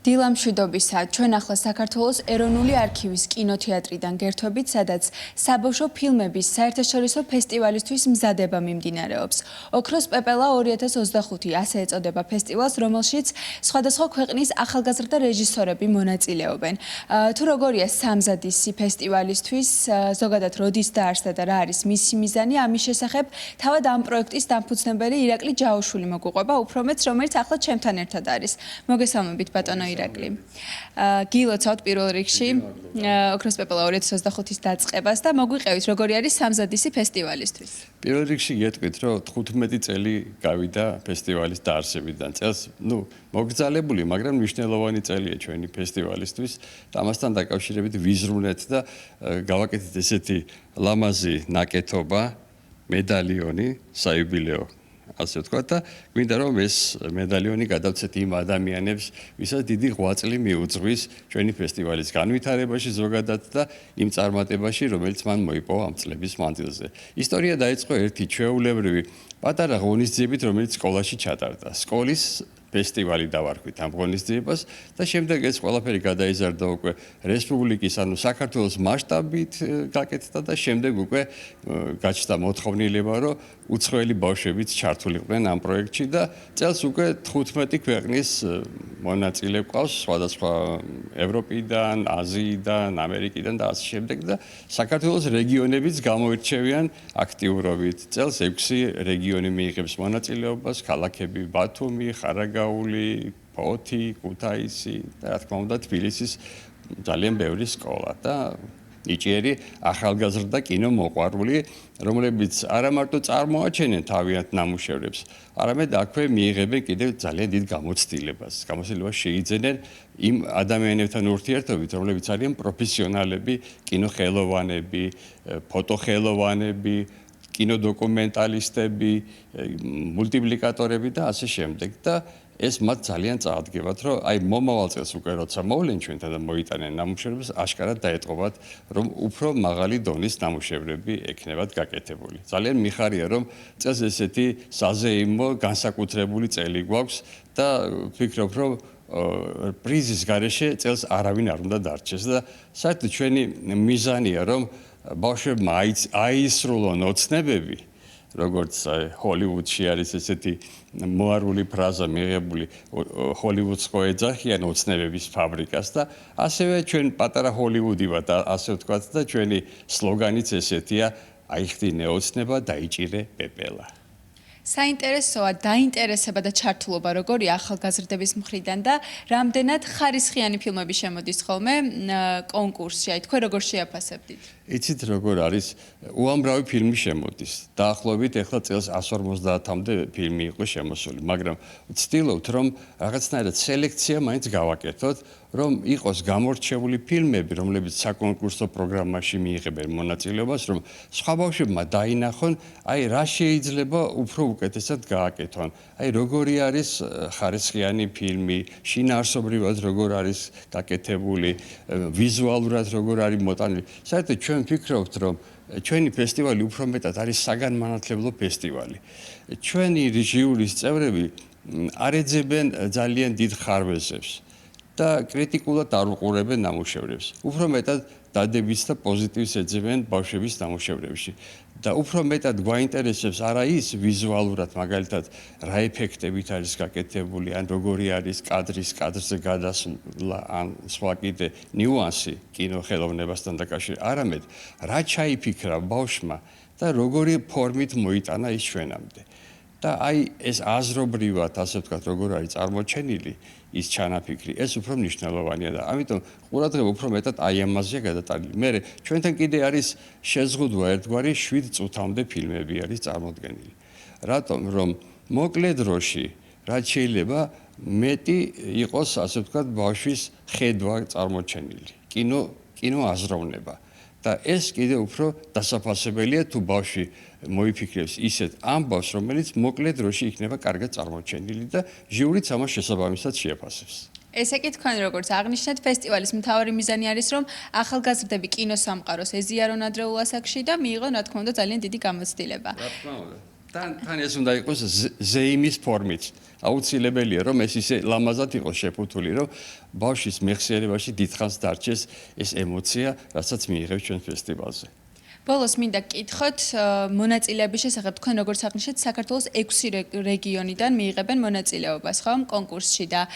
დილამშვიდობისა, ჩვენ ახლა საქართველოს ეროვნული არქივის კინოთეატრიდან გერთვებით, სადაც საბავშვო ფილმების საერთაშორისო ფესტივალისთვის მზადება მიმდინარეობს. ოქროს პეპელა 2025 ასე ეწოდება ფესტივალს, რომელშიც სხვადასხვა ქვეყნის ახალგაზრდა რეჟისორები მონაწილეობენ. თუ როგორია სამზადისი ფესტივალისთვის, ზოგადად როდის დაარსდა და რა არის მისი მიზანი, ამის შესახებ თავად ამ პროექტის დამფუძნებელი ირაკლი ჯაოშვილი მოგუყვება, უფრო მეც, რომელიც ახლა ჩემთან ერთად არის. მოგესალმებით, ბატონო ირაკლი. გილოცავთ პირველ რიგში ოქროს პეპელა 2025-ის დაწყებას და მოგვიყევით, როგორი არის სამზადისი ფესტივალისთვის. პირველ რიგში გეტყვით, რომ 15 წელი გავიდა ფესტივალის დაარსებიდან. წელს, მოგრძალებული, მაგრამ მნიშვნელოვანი წელია ჩვენი ფესტივალისთვის. ამასთან დაკავშირებით ვიზრუნეთ და გავაკეთეთ ესეთი ლამაზი ნაკეთობა, მედალიონი, საიუბილეო ასე ვთქვათ და გვინდა რომ ეს მედალიონი გადავცეთ იმ ადამიანებს, ვისაც დიდი ღვაწლი მიუძღვის ჩვენი ფესტივალის განვითარებაში ზოგადად და იმ წარმატებაში, რომელიც მან მოიპოვა ამ წლების მანძილზე. ისტორია დაიწყო ერთი ჩვეულებრივი პატარა ღონისძიებით, რომელიც სკოლაში ჩატარდა. სკოლის ფესტივალი დავარქვით ამ ღონისძიებას და შემდეგ ეს ყველაფერი გადაიზარდა უკვე რესპუბლიკის, ანუ საქართველოს მასშტაბით გაკეთდა და შემდეგ უკვე გაჩნდა მოთხოვნილება, რომ უცხოელი ბავშვებიც ჩართულიყვნენ ამ პროექტში და წელს უკვე 15 ქვეყნის მონაწილე ყავს, სხვადასხვა ევროპიდან, აზიიდან, ამერიკიდან და ასე შემდეგ და საქართველოს რეგიონებიც გამოირჩევიან აქტიურობით. წელს 6 რეგიონი მიიღებს მონაწილეობას, ქალაქები ბათუმი, ხარაგაული, ფოთი, ქუთაისი და რა თქმა უნდა თბილისის ძალიან ბევრი სკოლა და ნიჭიერი ახალგაზრდა კინომოყვარული, რომლებიც არა მარტო წარმოაჩენენ თავიანთ ნამუშევრებს, არამედ აქვე მიიღებენ კიდევ ძალიან დიდ გამოცდილებას. გამოცდილებას შეიძენენ იმ ადამიანებთან ურთიერთობით, რომლებიც არიან პროფესიონალები, კინოხელოვანები, ფოტოხელოვანები, კინოდოკუმენტალისტები, მულტიპლიკატორები და ასე შემდეგ და ეს მათ ძალიან წაადგებათ, რომ აი მომავალ წელს უკვე როცა მოვლენ ჩვენთან და მოიტანენ ნამუშევრებს, აშკარად დაეტყობათ, რომ უფრო მაღალი დონის ნამუშევრები ექნებათ გაკეთებული. ძალიან მიხარია, რომ წელს ესეთი საზეიმო, განსაკუთრებული წელი გვაქვს და ვფიქრობ, რომ პრიზის გარეშე წელს არავინ არ უნდა დარჩეს და საერთოდ ჩვენი მიზანია, რომ ბავშვებმა აისრულონ ოცნებები, როგორც ჰოლივუდში არის ესეთი მოარული ფრაზა მიღებული ჰოლივუდს ხო ეძახიან ოცნებების ფაბრიკას და ასევე ჩვენ პატარა ჰოლივუდი ვართ, ასე ვთქვათ და ჩვენი სლოგანიც ესეთია აიხდინე ოცნება, დაიჭირე პეპელა. საინტერესოა დაინტერესება და ჩართულობა როგორია ახალგაზრდების მხრიდან და რამდენად ხარისხიანი ფილმები შემოდის ხოლმე კონკურსში, აი თქვენ როგორ შეაფასებდით? იცით როგორ არის, უამრავი ფილმი შემოდის. დაახლოებით ეხლა წელს 150-მდე ფილმი იყო შემოსული, მაგრამ ვცდილობთ რომ რაღაცნაირად სელექცია მაინც გავაკეთოთ, რომ იყოს გამორჩეული ფილმები, რომლებიც საკონკურსო პროგრამაში მიიღებენ მონაწილეობას, რომ სხვა ბავშვებმა დაინახონ, აი რა შეიძლება უფრო უკეთესად გააკეთონ. აი როგორი არის ხარისხიანი ფილმი, შინაარსობრივად როგორ არის გაკეთებული, ვიზუალურად როგორ არის მოტანილი. საერთოდ ჩვენ ვფიქრობთ, რომ ჩვენი ფესტივალი უფრო მეტად არის საგანმანათლებლო ფესტივალი. ჩვენი ჟიურის წევრები არ ეძებენ ძალიან დიდ ხარვეზებს. და კრიტიკულად არ უყურებენ ნამუშევრებს. უფრო მეტად დადებითს და პოზიტივს ეძებენ ბავშვების ნამუშევრებში. და უფრო მეტად გვაინტერესებს არა ის ვიზუალურად, მაგალითად, რა ეფექტებით არის გაკეთებული, ან როგორი არის კადრზე გადასვლა, ან სხვა კიდე ნიუანსი კინოხელოვნებასთან დაკავშირებით, არამედ რა ჩაიფიქრა ბავშვმა და როგორი ფორმით მოიტანა ის ჩვენამდე. და აი ეს აზრობრივად, ასე ვთქვათ, როგორ არის წარმოჩენილი ის ჩანაფიქრი, ეს უფრო მნიშვნელოვანია და ამიტომ ყურადღება უფრო მეტად აი ამაზეა გადატანილი. მე ჩვენთან კიდე არის შეზღუდვა ერთგვარი 7 წუთამდე ფილმები არის წარმოდგენილი. რატომ? რომ მოკლე დროში, რაც შეიძლება მეტი იყოს, ასე ვთქვათ, ბავშვის ხედვა წარმოჩენილი. კინო აზროვნება. და ეს კიდე უფრო დასაფასებელია თუ ბავშვი მოიფიქრებს ისეთ ამბავს, რომელიც მოკლე დროში იქნება კარგად წარმოჩენილი და ჟიურიც ამას შესაბამისად შეაფასებს. ესე კი თქვენ როგორც აღნიშნეთ, ფესტივალის მთავარი მიზანი არის, რომ ახალგაზრდები კინოსამყაროს ეზიარონ ადრეულ ასაკში და მიიღონ, რა თქმა უნდა, ძალიან დიდი გამოცდილება. რა თქმა უნდა. თან ეს უნდა იყოს ზეიმის ფორმით. აუცილებელია, რომ ეს ისე ლამაზად იყოს შეფუთული, რომ ბავშვის მეხსიერებაში დიდხანს დარჩეს ეს ემოცია, რასაც მიიღებს ჩვენ ფესტივალზე. ბოლოს მინდა გკითხოთ მონაწილეების შესახებ. თქვენ როგორც აღნიშნეთ, საქართველოს 6 რეგიონიდან მიიღებენ მონაწილეობას, ხო, კონკურსში და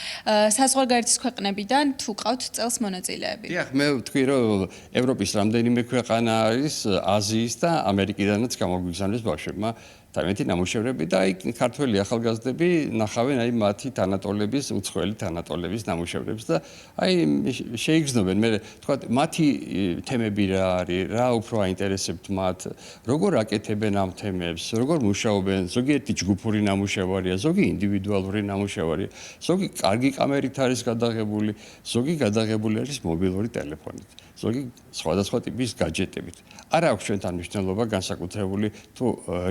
საზღვარგარეთის ქვეყნებიდან თუ ყავთ წელს მონაწილეები. დიახ, მე ვთქვი, რომ ევროპის რამდენიმე ქვეყანა არის, აზიის და ამერიკიდანაც გამოგვიგზავნეს ბავშვებმა თამეთი ნამუშევრები და აი ქართველი ახალგაზრდები ნახავენ აი მათი თანატოლების, უცხოელი თანატოლების ნამუშევრებს და აი შეიგრძნობენ მე თქვა მათი თემები რა არის, რა უფრო აინტერესებთ მათ, როგორ აკეთებენ ამ თემებს, როგორ მუშაობენ, ზოგიერთი ჯგუფური ნამუშევარია, ზოგი ინდივიდუალური ნამუშევარია, ზოგი კარგი კამერით არის გადაღებული, ზოგი გადაღებული არის მობილური ტელეფონით, ზოგი სხვადასხვა ტიპის გაჯეტებით. არ აქვს ჩვენთან მნიშვნელობა განსაკუთრებული თუ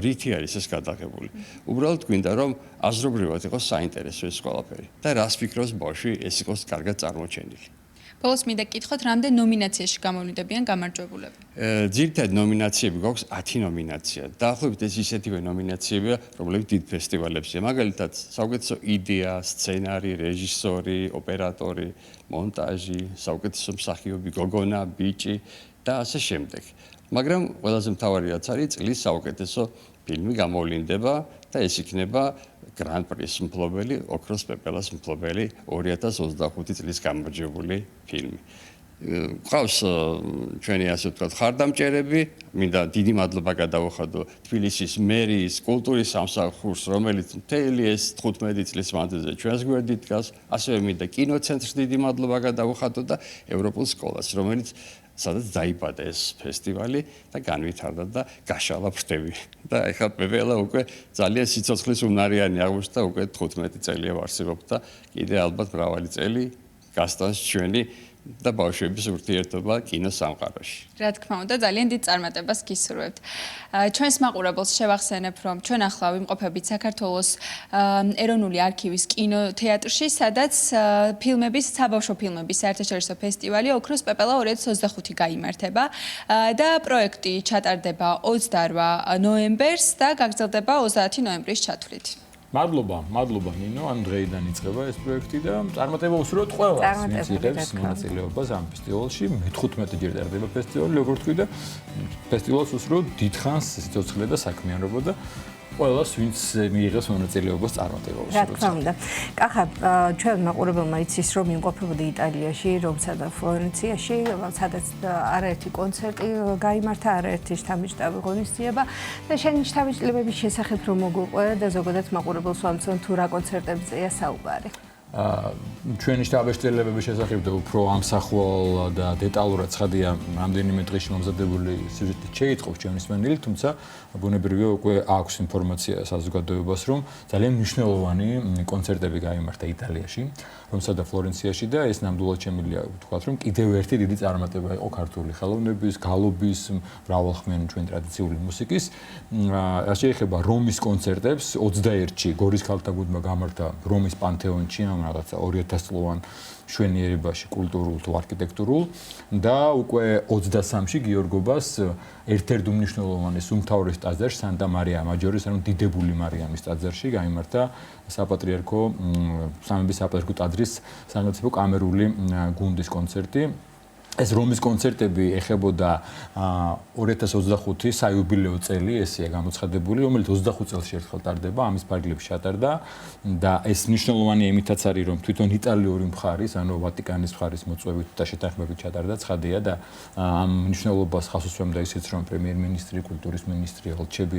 რითი არის ეს გადაღებული. უბრალოდ გვინდა რომ აზრობრივად იყოს საინტერესო ეს ყველაფერი და რას ფიქრობს ბავშვი ეს იყოს კარგად წარმოჩენილი. ბოლოს მინდა გკითხოთ, რამდენ ნომინაციაში გამოვლინდებიან გამარჯვებულები? ძირითადად ნომინაციები გვაქვს 10 ნომინაცია. დაახლოებით ეს ისეთივე ნომინაციებია, რომლებიც დიდ ფესტივალებზეა. მაგალითად, საუკეთესო იდეა, სცენარი, რეჟისორი, ოპერატორი, მონტაჟი, საუკეთესო მსახიობი, გოგონა, ბიჭი და ასე შემდეგ. მაგრამ ყველაზე მთავარი რაც არის, წლის საუკეთესო ფილმი გამოვლინდება და ეს იქნება გრან პრის მფლობელი, ოქროს პეპელას მფლობელი 2025 წლის გამარჯვებული ფილმი. ყავს ჩვენი ასე ვთქვათ ხარდამჭერები, მინდა დიდი მადლობა გადავუხადო თბილისის მერიის კულტურის სამსახურს, რომელიც მთელი ეს 15 წლის მანძილზე ჩვენს გვერდით დგას, ასევე მინდა კინოცენტრს დიდი მადლობა გადავუხადო და ევროპულ სკოლას, რომელიც სადაც დაიბადა ეს ფესტივალი და განვითარდა და გაშალა ფრთები. და ეხლა პეპელა უკვე ძალიან სიცოცხლის უნარიანი აღმოჩნდა, უკვე 15 წელია ვარსებობ და კიდე ალბათ მრავალი წელი გასტანს ჩვენი და ბავშვების ურთიერთობა კინოსამყაროში. რა თქმა უნდა, ძალიან დიდ წარმატებას გისურვებთ. ჩვენს მაყურებელს შევახსენებ, რომ ჩვენ ახლა ვიმყოფებით საქართველოს ეროვნული არქივის კინოთეატრში, სადაც საბავშვო ფილმების საერთაშორისო ფესტივალი ოქროს პეპელა 2025 გაიმართება და პროექტი ჩატარდება 28 ნოემბერს და გაგრძელდება 30 ნოემბრის ჩათვლით. მადლობა ნინო, ან დღეიდან იწყება ეს პროექტი და წარმატება უსურვოთ ყველას, ვინც იღებს მონაწილეობას ამ ფესტივალში. მე-15 ჯერ ტარდება ფესტივალი, როგორც თქვი და ფესტივალს უსურვოთ დიდხანს სიცოცხლე და საქმიანობა და ყველას, ვინც მიიღებს მონაწილეობას წარმატება უსურვოთ. რა თქმა უნდა. კახა, ჩვენ მაყურებელმა იცის, რომ იმყოფებოდი იტალიაში, რომსა და ფლორენციაში, სადაც არაერთი კონცერტი გაიმართა, არაერთი შთამბეჭდავი ღონისძიება და შენი შთამბეჭდილებების შესახებ რომ მოგვიყვე და ზოგადად მაყურებელს ვამცნობ თუ რა კონცერტებზეა საუბარი. ჩვენი შთაბეჭდილებების შესახებ და უფრო ამსახველ და დეტალურად ცხადია რამდენიმე დღეში მომზადებული სიუჟეტით შეიტყობს ჩვენი მსმენელი, თუმცა ბუნებრივია უკვე აქვს ინფორმაცია საზოგადოებას, რომ ძალიან მნიშვნელოვანი კონცერტები გაიმართა იტალიაში, რომსა და ფლორენციაში და ეს ნამდვილად შემიძლია ვთქვათ, რომ კიდევ ერთი დიდი წარმატება იყო ქართული ხელოვნების, გალობის, მრავალხმიანი ჩვენი ტრადიციული მუსიკის. რაც შეეხება რომის კონცერტებს, 21-ში გორის ქალთა გუნდმა გამართა რომის პანთეონში, რაღაცა 2000 წლოვან შვენიერებაში კულტურულ თუ არქიტექტურულ და უკვე 23-ში გიორგობას ერთ-ერთ უმნიშვნელოვანეს უმთავრეს ტაძარში სანტა მარია მაჯორის, ანუ დიდებული მარიამის ტაძარში გაიმართა საპატრიარქო სამების საპატრიარქო ტაძრის სახელმწიფო კამერული გუნდის კონცერტი. ეს რომის კონცერტები ეხებოდა 2025 საიუბილეო წელი, ესეა გამოცხადებული, რომელიც 25 წელს ერთხელ ტარდება, ამის ფარგლებში ატარდა და ეს მნიშვნელოვანი იმითაც არის, რომ თვითონ იტალიური მხარის, ანუ ვატიკანის მხარის მოწვევით და შეთანხმებით ჩატარდა, ცხადია და ამ მნიშვნელობას ხაზს უსვამდა ისიც, რომ პრემიერ-მინისტრი, კულტურის მინისტრი, ელჩები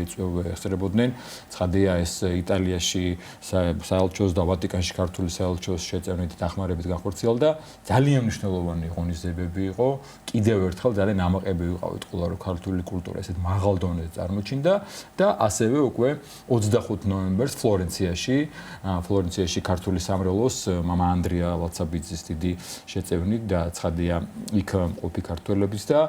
ესწრებოდნენ, ცხადია ეს იტალიაში საელჩოს და ვატიკანში ქართული საელჩოს შეწევნით დახმარებით განხორციელდა, ძალიან მნიშვნელოვანი ღონისძიებები იყო, კიდევ ერთხელ ძალიან ამაყები ვიყავით ყველა რომ ქართული კულტურა ესეთ მაღალ დონეზე წარმოჩინდა და ასევე უკვე 25 ნოემბერს ფლორენციაში ქართული სამრევლოს მამა ანდრია ლაცაბიძის დიდი შეწევნით და ცხადია იქ მყოფი ქართველების და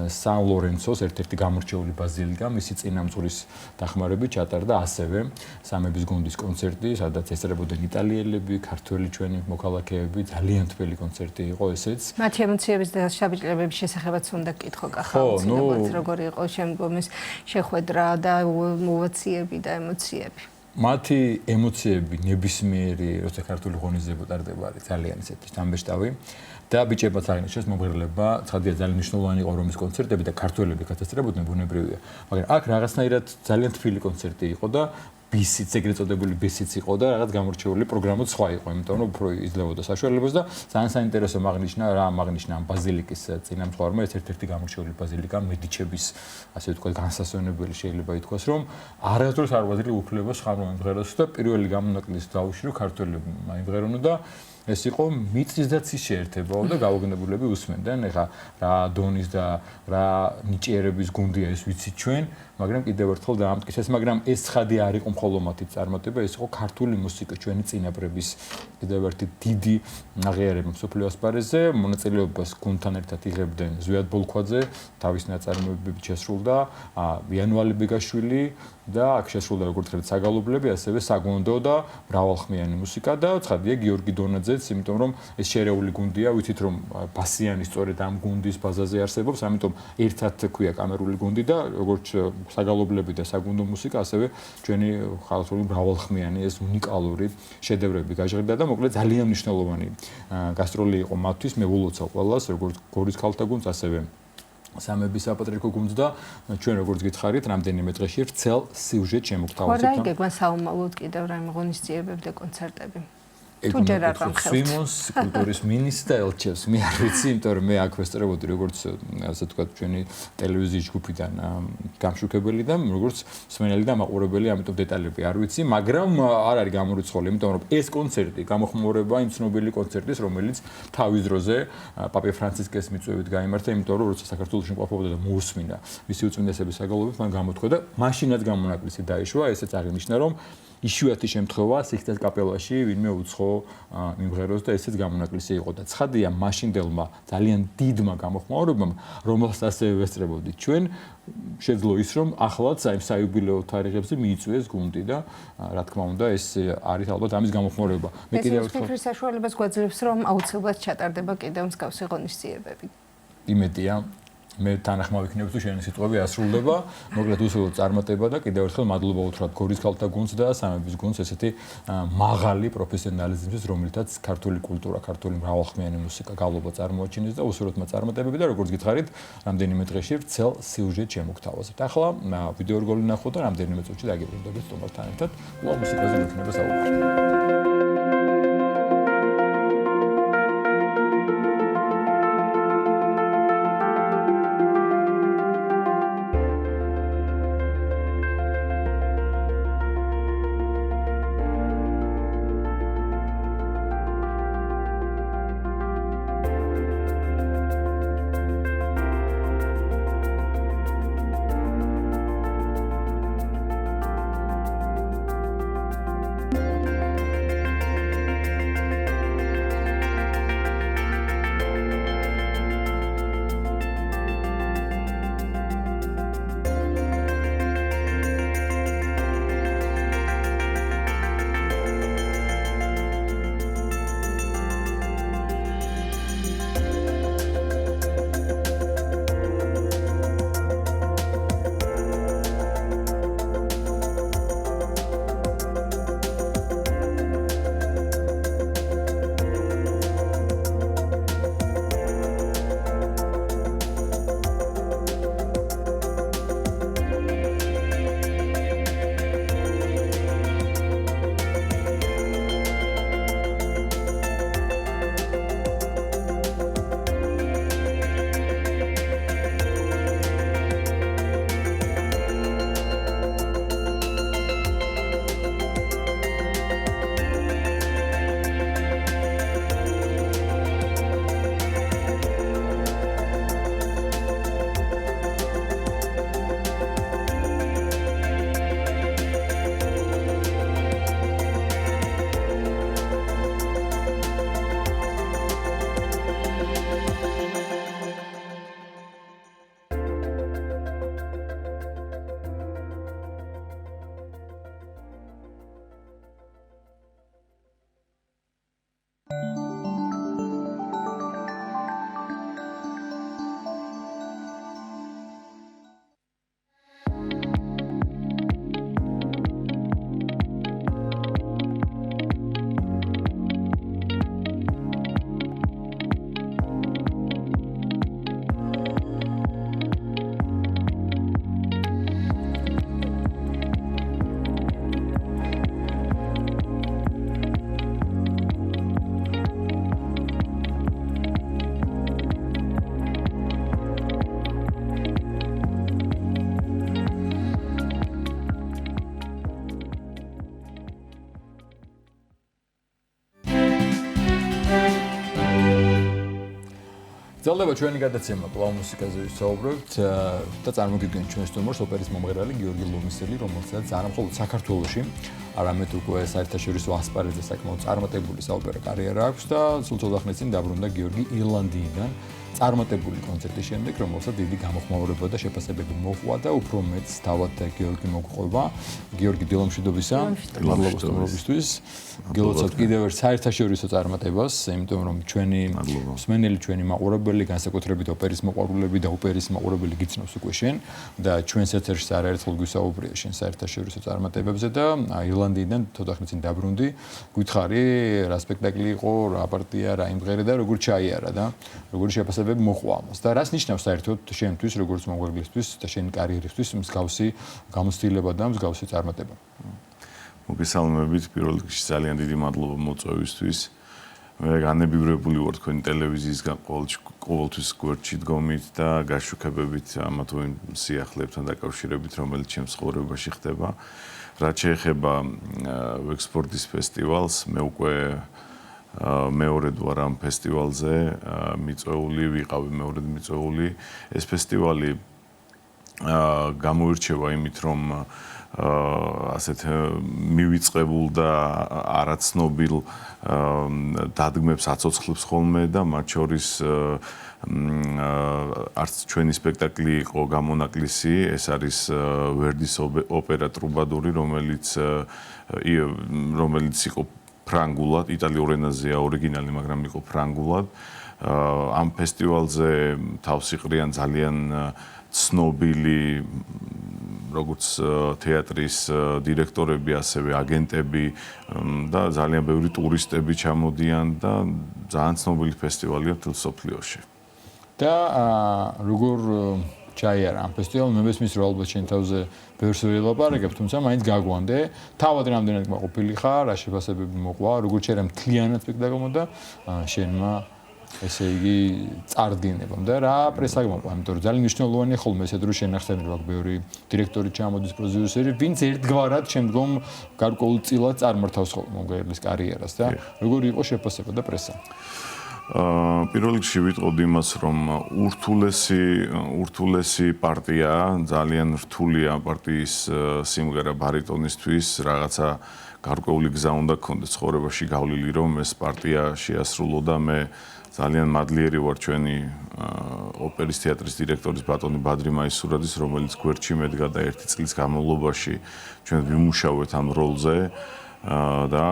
სან ლორენცოს ერთ-ერთი გამორჩეული ბაზილიკა მისი წინამძღვრის დახმარებით ჩატარდა ასევე სამების გუნდის კონცერტი, სადაც ესწრებოდნენ იტალიელები, ქართველი ჩვენი მოქალაქეები, ძალიან თბილი კონცერტი იყო ესეც. მათი ემოციების და შაბიჭრებების შესახებაც უნდა გითხო კახალწინებაც როგორი იყო შემდგომის შეხვედრა და ემოციები და ემოციები. მათი ემოციები ნებისმიერი როცა ქართული ღონისძიება ტარდება არის ძალიან ისეთი დამბეჭდავი და ბიჭებაც აღნიშნეს მომღერლება, ცხადია ძალიან მნიშვნელოვანი იყო რომის კონცერტები და ქართველები გასასწრებოდნენ ბუნებრივია, მაგრამ აქ რაღაცნაირად ძალიან თბილი კონცერტი იყო და ბისიც ეგრეთ წოდებული ბისიც იყო და რაღაც გამორჩეული პროგრამაც სხვა იყო, იმიტომ რომ უფრო იძლებოდა საშუალებას და ძალიან საინტერესო აღნიშნა ამ ბაზილიკის წინამძღვარმა ერთ-ერთი გამორჩეული ბაზილიკა მედიჩების ასე ვთქვათ განსასვენებელი შეიძლება ითქვას, რომ არასდროს არ ვაძლევ უფლებას ხარ მომღეროს და პირველი გამონაკლისს დაუშვირო ქართველებმა მომღერონო და ეს იყო მიწის და ცის შეერთებაო და გაუგნებულები უსმენდნენ. ეხა რა დონის და რა ნიჭიერების გუნდია ეს ვიცით ჩვენ, მაგრამ კიდევ ერთხელ დაამტკიცეს, მაგრამ ეს ცხადი არ იყო მხოლოდ მათი წარმატება, ეს იყო ქართული მუსიკა ჩვენი წინაპრების კიდევ ერთი დიდი აღიარება მსოფლიო ასპარეზზე. მონაწილეობას გუნდთან ერთად იღებდნენ ზვიად ბოლქვაძე, თავის ნაწარმოებებით შესრულდა, იანვალი ბეგაშვილი და აქ შესრულდა როგორც ხერთ საგალობლები, ასევე საგუნდო და მრავალხმიანი მუსიკა და ცხადია გიორგი დონაძეც, იმიტომ რომ ეს შერეული გუნდია, ვიცით რომ ბასიანი სწორედ ამ გუნდის ბაზაზე არსებობს, ამიტომ ერთად ქვია კამერული გუნდი და როგორც საგალობლები და საგუნდო მუსიკა, ასევე ჩვენი ხალხური მრავალხმიანი ეს უნიკალური შედევრები გაჟღერდა და მოკლედ ძალიან მნიშვნელოვანი გასტროლი იყო მათთვის, მე ვლოცავ ყველას, როგორც გორის ქალთა გუნდს, ასევე სამების საპატრიარქო გუნდს და ჩვენ როგორც გითხარით, რამდენიმე დღეში ვრცელ სიუჟეტ შემოგთავაზებთ. ხო, რა იგეგმვა საომალოდ კიდევ რაიმე ღონისძიებები და კონცერტები? თუ ჯერ არ გამხელთ. სიმონს კულტურის მინისტრს ელჩებს, მე არ ვიცი, იმიტომ რომ მე აქ ვესწრებოდი როგორც ასე ვთქვათ, ჩვენი ტელევიზიის ჯგუფიდან გამშუქებელი და როგორც მსმენელი და მაყურებელი, ამიტომ დეტალები არ ვიცი, მაგრამ არ არის გამორიცხული, იმიტომ რომ ეს კონცერტი გამოხმაურება იმ ცნობილი კონცერტის, რომელიც თავის დროზე პაპი ფრანცისკეს მიწვევით გაიმართა, იმიტომ რომ როცა საქართველოში მყოფობდა და მოусმინა მისი უწმინდესების საგალობლებით, მან გამოთქვა და მაშინაც გამონაკლისი დაიშვა, ესეც აღინიშნა, რომ იშვიათი შემთხვევა სიხტეს კაპელაში ვინმე უცხო მიმღეროს და ესეც გამონაკლისი იყო და ცხადია მაშინდელმა ძალიან დიდმა გამოხმაურებამ, რომელსაც ასევე ვესწრებოდით ჩვენ, შეძლო ის რომ ახლაც აი საიუბილეო თარიღებზე მიიწვიეს გუნდი და რა თქმა უნდა ეს არის ალბათ ამის გამოხმაურება. მე კიდევ ფიქრის საშუალებას გვაძლევს რომ აუცილებლად ჩატარდება კიდევ მსგავსი ღონისძიებები. იმედია მე თანახმავ იქნებ თუ შენი სიტყვები ასრულდება, მოკლედ უსულოდ წარმატება და კიდევ ერთხელ მადლობა უთხრათ გორის ქალთა გუნდს და სამების გუნდს ესეთი მაღალი პროფესიონალიზმის, რომელთაც ქართული კულტურა, ქართული მრავალხმიანი მუსიკა გავლობა წარმოაჩინეს და უსულოდ მაწარმოებები და როგორც გითხარით, რამდენიმე დღეში ვრცელ სიუჟეტ შემოგთავაზებთ. ახლა ვიდეო რგოლი ნახოთ და რამდენიმე წუთში დაგიბრუნდებით სტუმართან ერთად, კვლავ მუსიკაზე გვექნება საუბარი. ძალდება ჩვენი გადაცემა კლავ მუსიკაზე ვისაუბრებთ და წარმოგიდგენთ ჩვენს სტუმარს ოპერის მომღერალი გიორგი ლომისელი, რომელსაც არა მხოლოდ საქართველოში, არამედ უკვე საერთაშორისო ასპარეზზე საკმაოდ წარმატებული საოპერო კარიერა აქვს და სულ ცოტა ხნის წინ დაბრუნდა გიორგი ირლანდიიდან წარმატებული კონცერტის შემდეგ, რომელსაც დიდი გამოხმაურება და შეფასებები მოჰყვა და უფრო მეც თავად გიორგი მოგყვება. გიორგი დილამშვიდობისა, მადლობა სტუმრობისთვის. გილოცავთ კიდევ ერთ საერთაშორისო წარმატებას, იმიტომ რომ ჩვენი მსმენელი, ჩვენი მაყურებელი, განსაკუთრებით ოპერის მოყვარულები და ოპერის მაყურებელი გიცნობს უკვე შენ და ჩვენს ეთერში არაერთხელ გვისაუბრია შენ საერთაშორისო წარმატებებზე და ირლანდიიდან ცოტა ხნის წინ დაბრუნდი. გითხარი, რა სპექტაკლი იყო, რა პარტია, რა იმღერე და როგორ ჩაიარა და როგორი შეფასებები მოჰყვა ამას და რას ნიშნავს საერთოდ შენთვის, როგორც მომღერლისთვის და შენი კარიერისთვის მსგავსი გამოცდილება და მსგავსი წარმატება? მოგესალმებით, პირველ რიგში ძალიან დიდი მადლობა მოწვევისთვის. მე განებივრებული ვარ თქვენი ტელევიზიისგან ყოველთვის გვერდში დგომით და გაშუქებებით ამა თუ იმ სიახლეებთან დაკავშირებით, რომელიც ჩემს ცხოვრებაში ხდება. რაც შეეხება ვექსპორტის ფესტივალს, მე უკვე მეორედ ვარ ამ ფესტივალზე მიწვეული, ვიყავი მეორედ მიწვეული. ეს ფესტივალი გამოირჩევა იმით, რომ ასეთ მივიწყებულ და არაცნობილ დადგმებს აცოცხლებს ხოლმე და მათ შორის არც ჩვენი სპექტაკლი იყო გამონაკლისი, ეს არის ვერდის ოპერა ტრუბადური, რომელიც იყო ფრანგულად, იტალიურ ენაზეა ორიგინალი, მაგრამ იყო ფრანგულად. ამ ფესტივალზე თავს იყრიან ძალიან ცნობილი როგორც თეატრის დირექტორები, ასევე აგენტები და ძალიან ბევრი ტურისტები ჩამოდიან და ძალიან ცნობილი ფესტივალია მთელ მსოფლიოში. და როგორ ჩაიარა ამ ფესტივალს? მე მესმის რომ ალბათ შენ თავზე ბევრს ველაპარაკებ, თუმცა მაინც გაგვანდე. თავად რამდენად მოყოფილი ხარ, რა შეფასებები მოყვა, როგორ ჩაიარა მთლიანად სპექტაკლმა და შენმა ესე იგი წარდგინებამ და რა პრესა მოყვა, იმიტომ რომ ძალიან მნიშვნელოვანია ხოლმე ესე დრო შენახსენები აქვს ბევრი დირექტორი ჩამოდის, პროდიუსერი, ვინც ერთგვარად შემდგომ გარკვეულწილად წარმართავს ხოლმე მომღერლის კარიერას და როგორი იყო შეფასება და პრესა? პირველ რიგში ვიტყოდი იმას, რომ ურთულესი პარტია, ძალიან რთულია პარტიის სიმღერა ბარიტონისთვის, რაღაცა გარკვეული გზა უნდა გქონდეს ცხოვრებაში გავლილი, რომ ეს პარტია შეასრულო და მე ძალიან მადლიერი ვარ ჩვენი ოპერის თეატრის დირექტორის ბატონი ბადრი მაისურაძის, რომელიც გვერდში მედგა და ერთი წლის განმავლობაში ჩვენ ვიმუშავეთ ამ როლზე და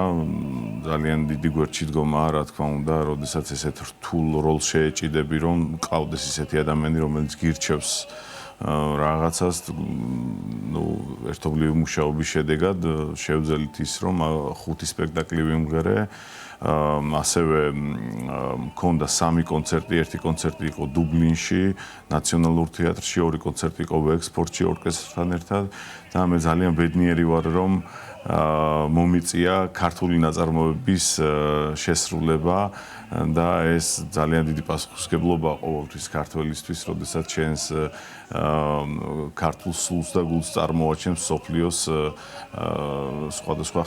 ძალიან დიდი გვერდში დგომა, რა თქმა უნდა, როდესაც ესეთ რთულ როლს შეეჭიდები, რომ ყავდეს ისეთი ადამიანი, რომელიც გირჩევს რაღაცას, ერთობლივი მუშაობის შედეგად შევძელით ის, რომ 5 სპექტაკლი ვიმღერე. ასევე მქონდა 3 კონცერტი, ერთი კონცერტი იყო დუბლინში, ნაციონალურ თეატრში, 2 კონცერტი იყო ვექსპორტში ორკესტრთან ერთად და მე ძალიან ბედნიერი ვარ, რომ მომიწია ქართული ნაწარმოების შესრულება და ეს ძალიან დიდი პასუხისმგებლობა ყოველთვის ქართველისთვის, როდესაც ჩვენს ქართულ სულს და გულს წარმოაჩენს მსოფლიოს სხვადასხვა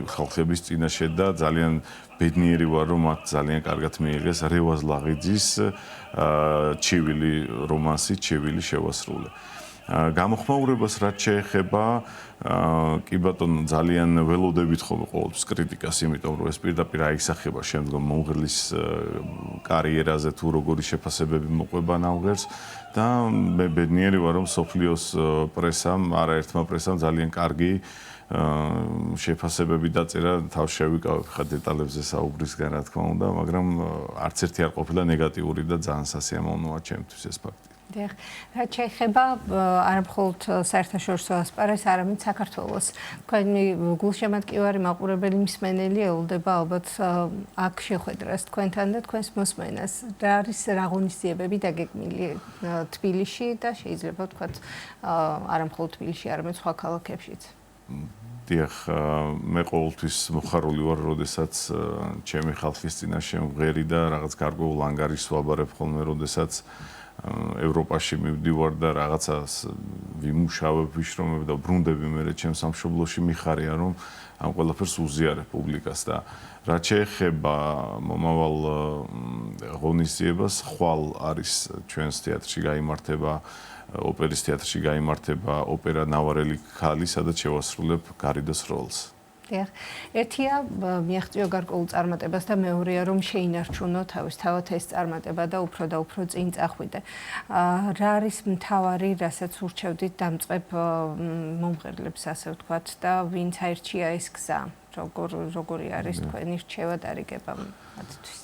ხალხების წინაშე და ძალიან ბედნიერი ვარ, რომ მათ ძალიან კარგად მიიღეს რევაზ ლაღიძის ჩივილი რომანსი, ჩივილი შევასრულე. გამოხმაურებას რაც შეეხება, კი ბატონო, ძალიან ველოდებით ხოლმე ყოველთვის კრიტიკას, იმიტომ რომ ეს პირდაპირ აისახება შემდგომ მომღერლის კარიერაზე თუ როგორი შეფასებები მოყვება ნამღერს და მე ბედნიერი ვარ, რომ სოფლიოს პრესამ, არაერთმა პრესამ ძალიან კარგი შეფასებები დაწერა, თავს შევიკავებ ხა დეტალებზე საუბრისგან, რა თქმა უნდა, მაგრამ არც ერთი არ ყოფილა ნეგატიური და ძალიან სასიამოვნოა ჩემთვის ეს ფაქტი. დიახ, რაც შეეხება არა მხოლოდ საერთაშორისო ასპარეზს, არამედ საქართველოს. თქვენი გულშემატკივარი მაყურებელი მსმენელი ელოდება ალბათ აქ შეხვედრას თქვენთან და თქვენს მოსმენას. რა არის რა ღონისძიებები დაგეგმილი თბილისში და შეიძლება ვთქვათ არა მხოლოდ თბილისში, არამედ სხვა ქალაქებშიც? დიახ, მე ყოველთვის მოხარული ვარ, როდესაც ჩემი ხალხის წინაშე მღერი და რაღაც გარკვეულ ანგარიშს ვაბარებ ხოლმე, როდესაც ევროპაში მივდივარ და რაღაცას ვიმუშავებ, ვიშრომებ და ბრუნდები მე ჩემ სამშობლოში მიხარია რომ ამ ყველაფერს უზიარებ პუბლიკას და რაც შეეხება მომავალ ღონისძიებას, ხვალ არის ჩვენს თეატრში გაიმართება, ოპერის თეატრში გაიმართება ოპერა ნავარელი ქალი, სადაც შევასრულებ გარიდას როლს. ერთია მიაღწიო გარკვეულ წარმატებას და მეორეა რომ შეინარჩუნო თავისთავად ეს წარმატება და უფრო წინ წახვიდე. რა არის მთავარი, რასაც ურჩევდით დამწყებ მომღერლებს, ასე ვთქვათ, და ვინც აირჩია ეს გზა? როგორი არის თქვენი რჩევა დარიგება მათთვის?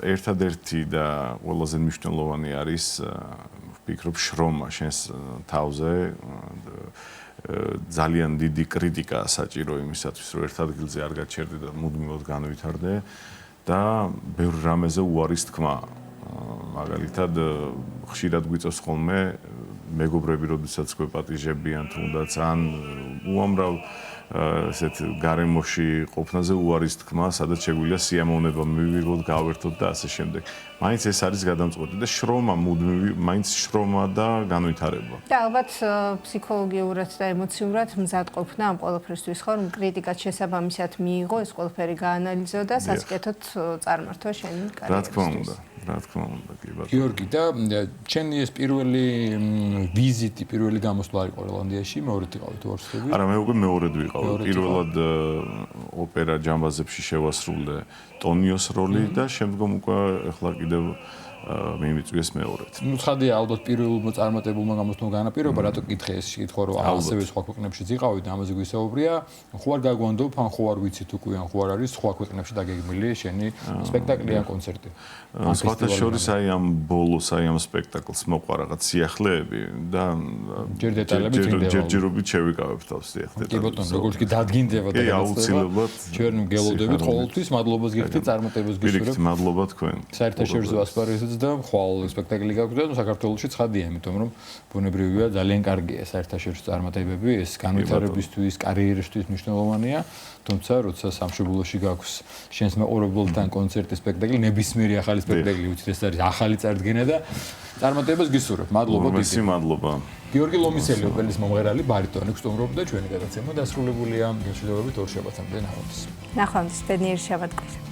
ერთადერთი და ყველაზე მნიშვნელოვანი არის ვფიქრობ შრომა შენს თავზე. ძალიან დიდი კრიტიკაა საჭირო იმისათვის, რომ ერთ ადგილზე არ გაჩერდე და მუდმივად განვითარდე და ბევრ რამეზე უარის თქმა. მაგალითად, ხშირად გვიწევს ხოლმე მეგობრები, როდესაც გვეპატიჟებიან თუნდაც ან უამრავ ესეთ გარემოში ყოფნაზე უარის თქმა, სადაც შეგვიძლია სიამოვნება მივიღოთ, გავერთოთ და ასე შემდეგ. მაინც ეს არის გადამწყვეტი და შრომა მუდმივი, მაინც შრომა და განვითარება. და ალბათ ფსიქოლოგიურად და ემოციურად მზად ყოფნა ამ ყველაფერისთვის ხო, რომ კრიტიკაც შესაბამისად მიიღო, ეს ყველაფერი გაანალიზო და სასიკეთოდ წარმართო შენი კარიერა. რა თქმა უნდა, კი ბატონო. გიორგი, და ჩემი ეს პირველი ვიზიტი, პირველი გამოსვლა იყო ირლანდიაში, მეორედ იყავით ვარსკვლავი. არა, მე უკვე მეორედ ვიყავ. პირველად ოპერა ჯამბაზებში შევასრულე ტონიოს როლი და შემდგომ უკვე ახლა კიდევ მიმიწვიეს მეორედ. ნუ ცხადია, ალბათ პირველმა წარმატებულმა გამოსვლამ განაპირობა, რატო კითხე ეს კითხვა, რომ ასევე სხვა ქვეყნებშიც იყავით, ამაზე გვისაუბრია. ხო არ გაგვანდობ, ან ხო არ ვიცით უკვე, ან ხო არ არის სხვა ქვეყნებში დაგეგმილი შენი სპექტაკლი ან კონცერტი? სხვათა შორის აი ამ ბოლოს, აი ამ სპექტაკლს მოყვა რაღაც სიახლეები და ჯერ დეტალები წინდება. ჯერჯერობით შევიკავებ თავს სიახლეებს. კი ბატონო, როგორც კი დადგინდება და აუცილებლად ჩვენ გელოდებით ყოველთვის, მადლობას გიხდით, წარმატებას გისურვებ. პირიქით, მადლობა თქვენ. საერთაშორისო ასპარეზიც და ხვალ სპექტაკლი გაქვთ და საქართველოში ცხადია, იმიტომ რომ ბუნებრივია ძალიან კარგია საერთაშორისო წარმატებები, ეს განვითარებისთვის, კარიერისთვის მნიშვნელოვანია. თუმცა, როცა სამშობლოში გაქვს შენს მეყურებელთან კონცერტი, სპექტაკლი, ნებისმიერი ახალი სპექტაკლი, უცით ეს არის ახალი წარდგენა და წარმატებას გისურვებ. მადლობა დიდი. მადლობა. გიორგი ლომისელი, ოპერის მომღერალი, ბარიტონი გსტუმრობდა ჩვენი გადაცემა დასრულებულია. მშვიდობებით ორ შაბათამდე ნახვამდის. ნახვამდის, ბედნიერი შაბათ-კვირა.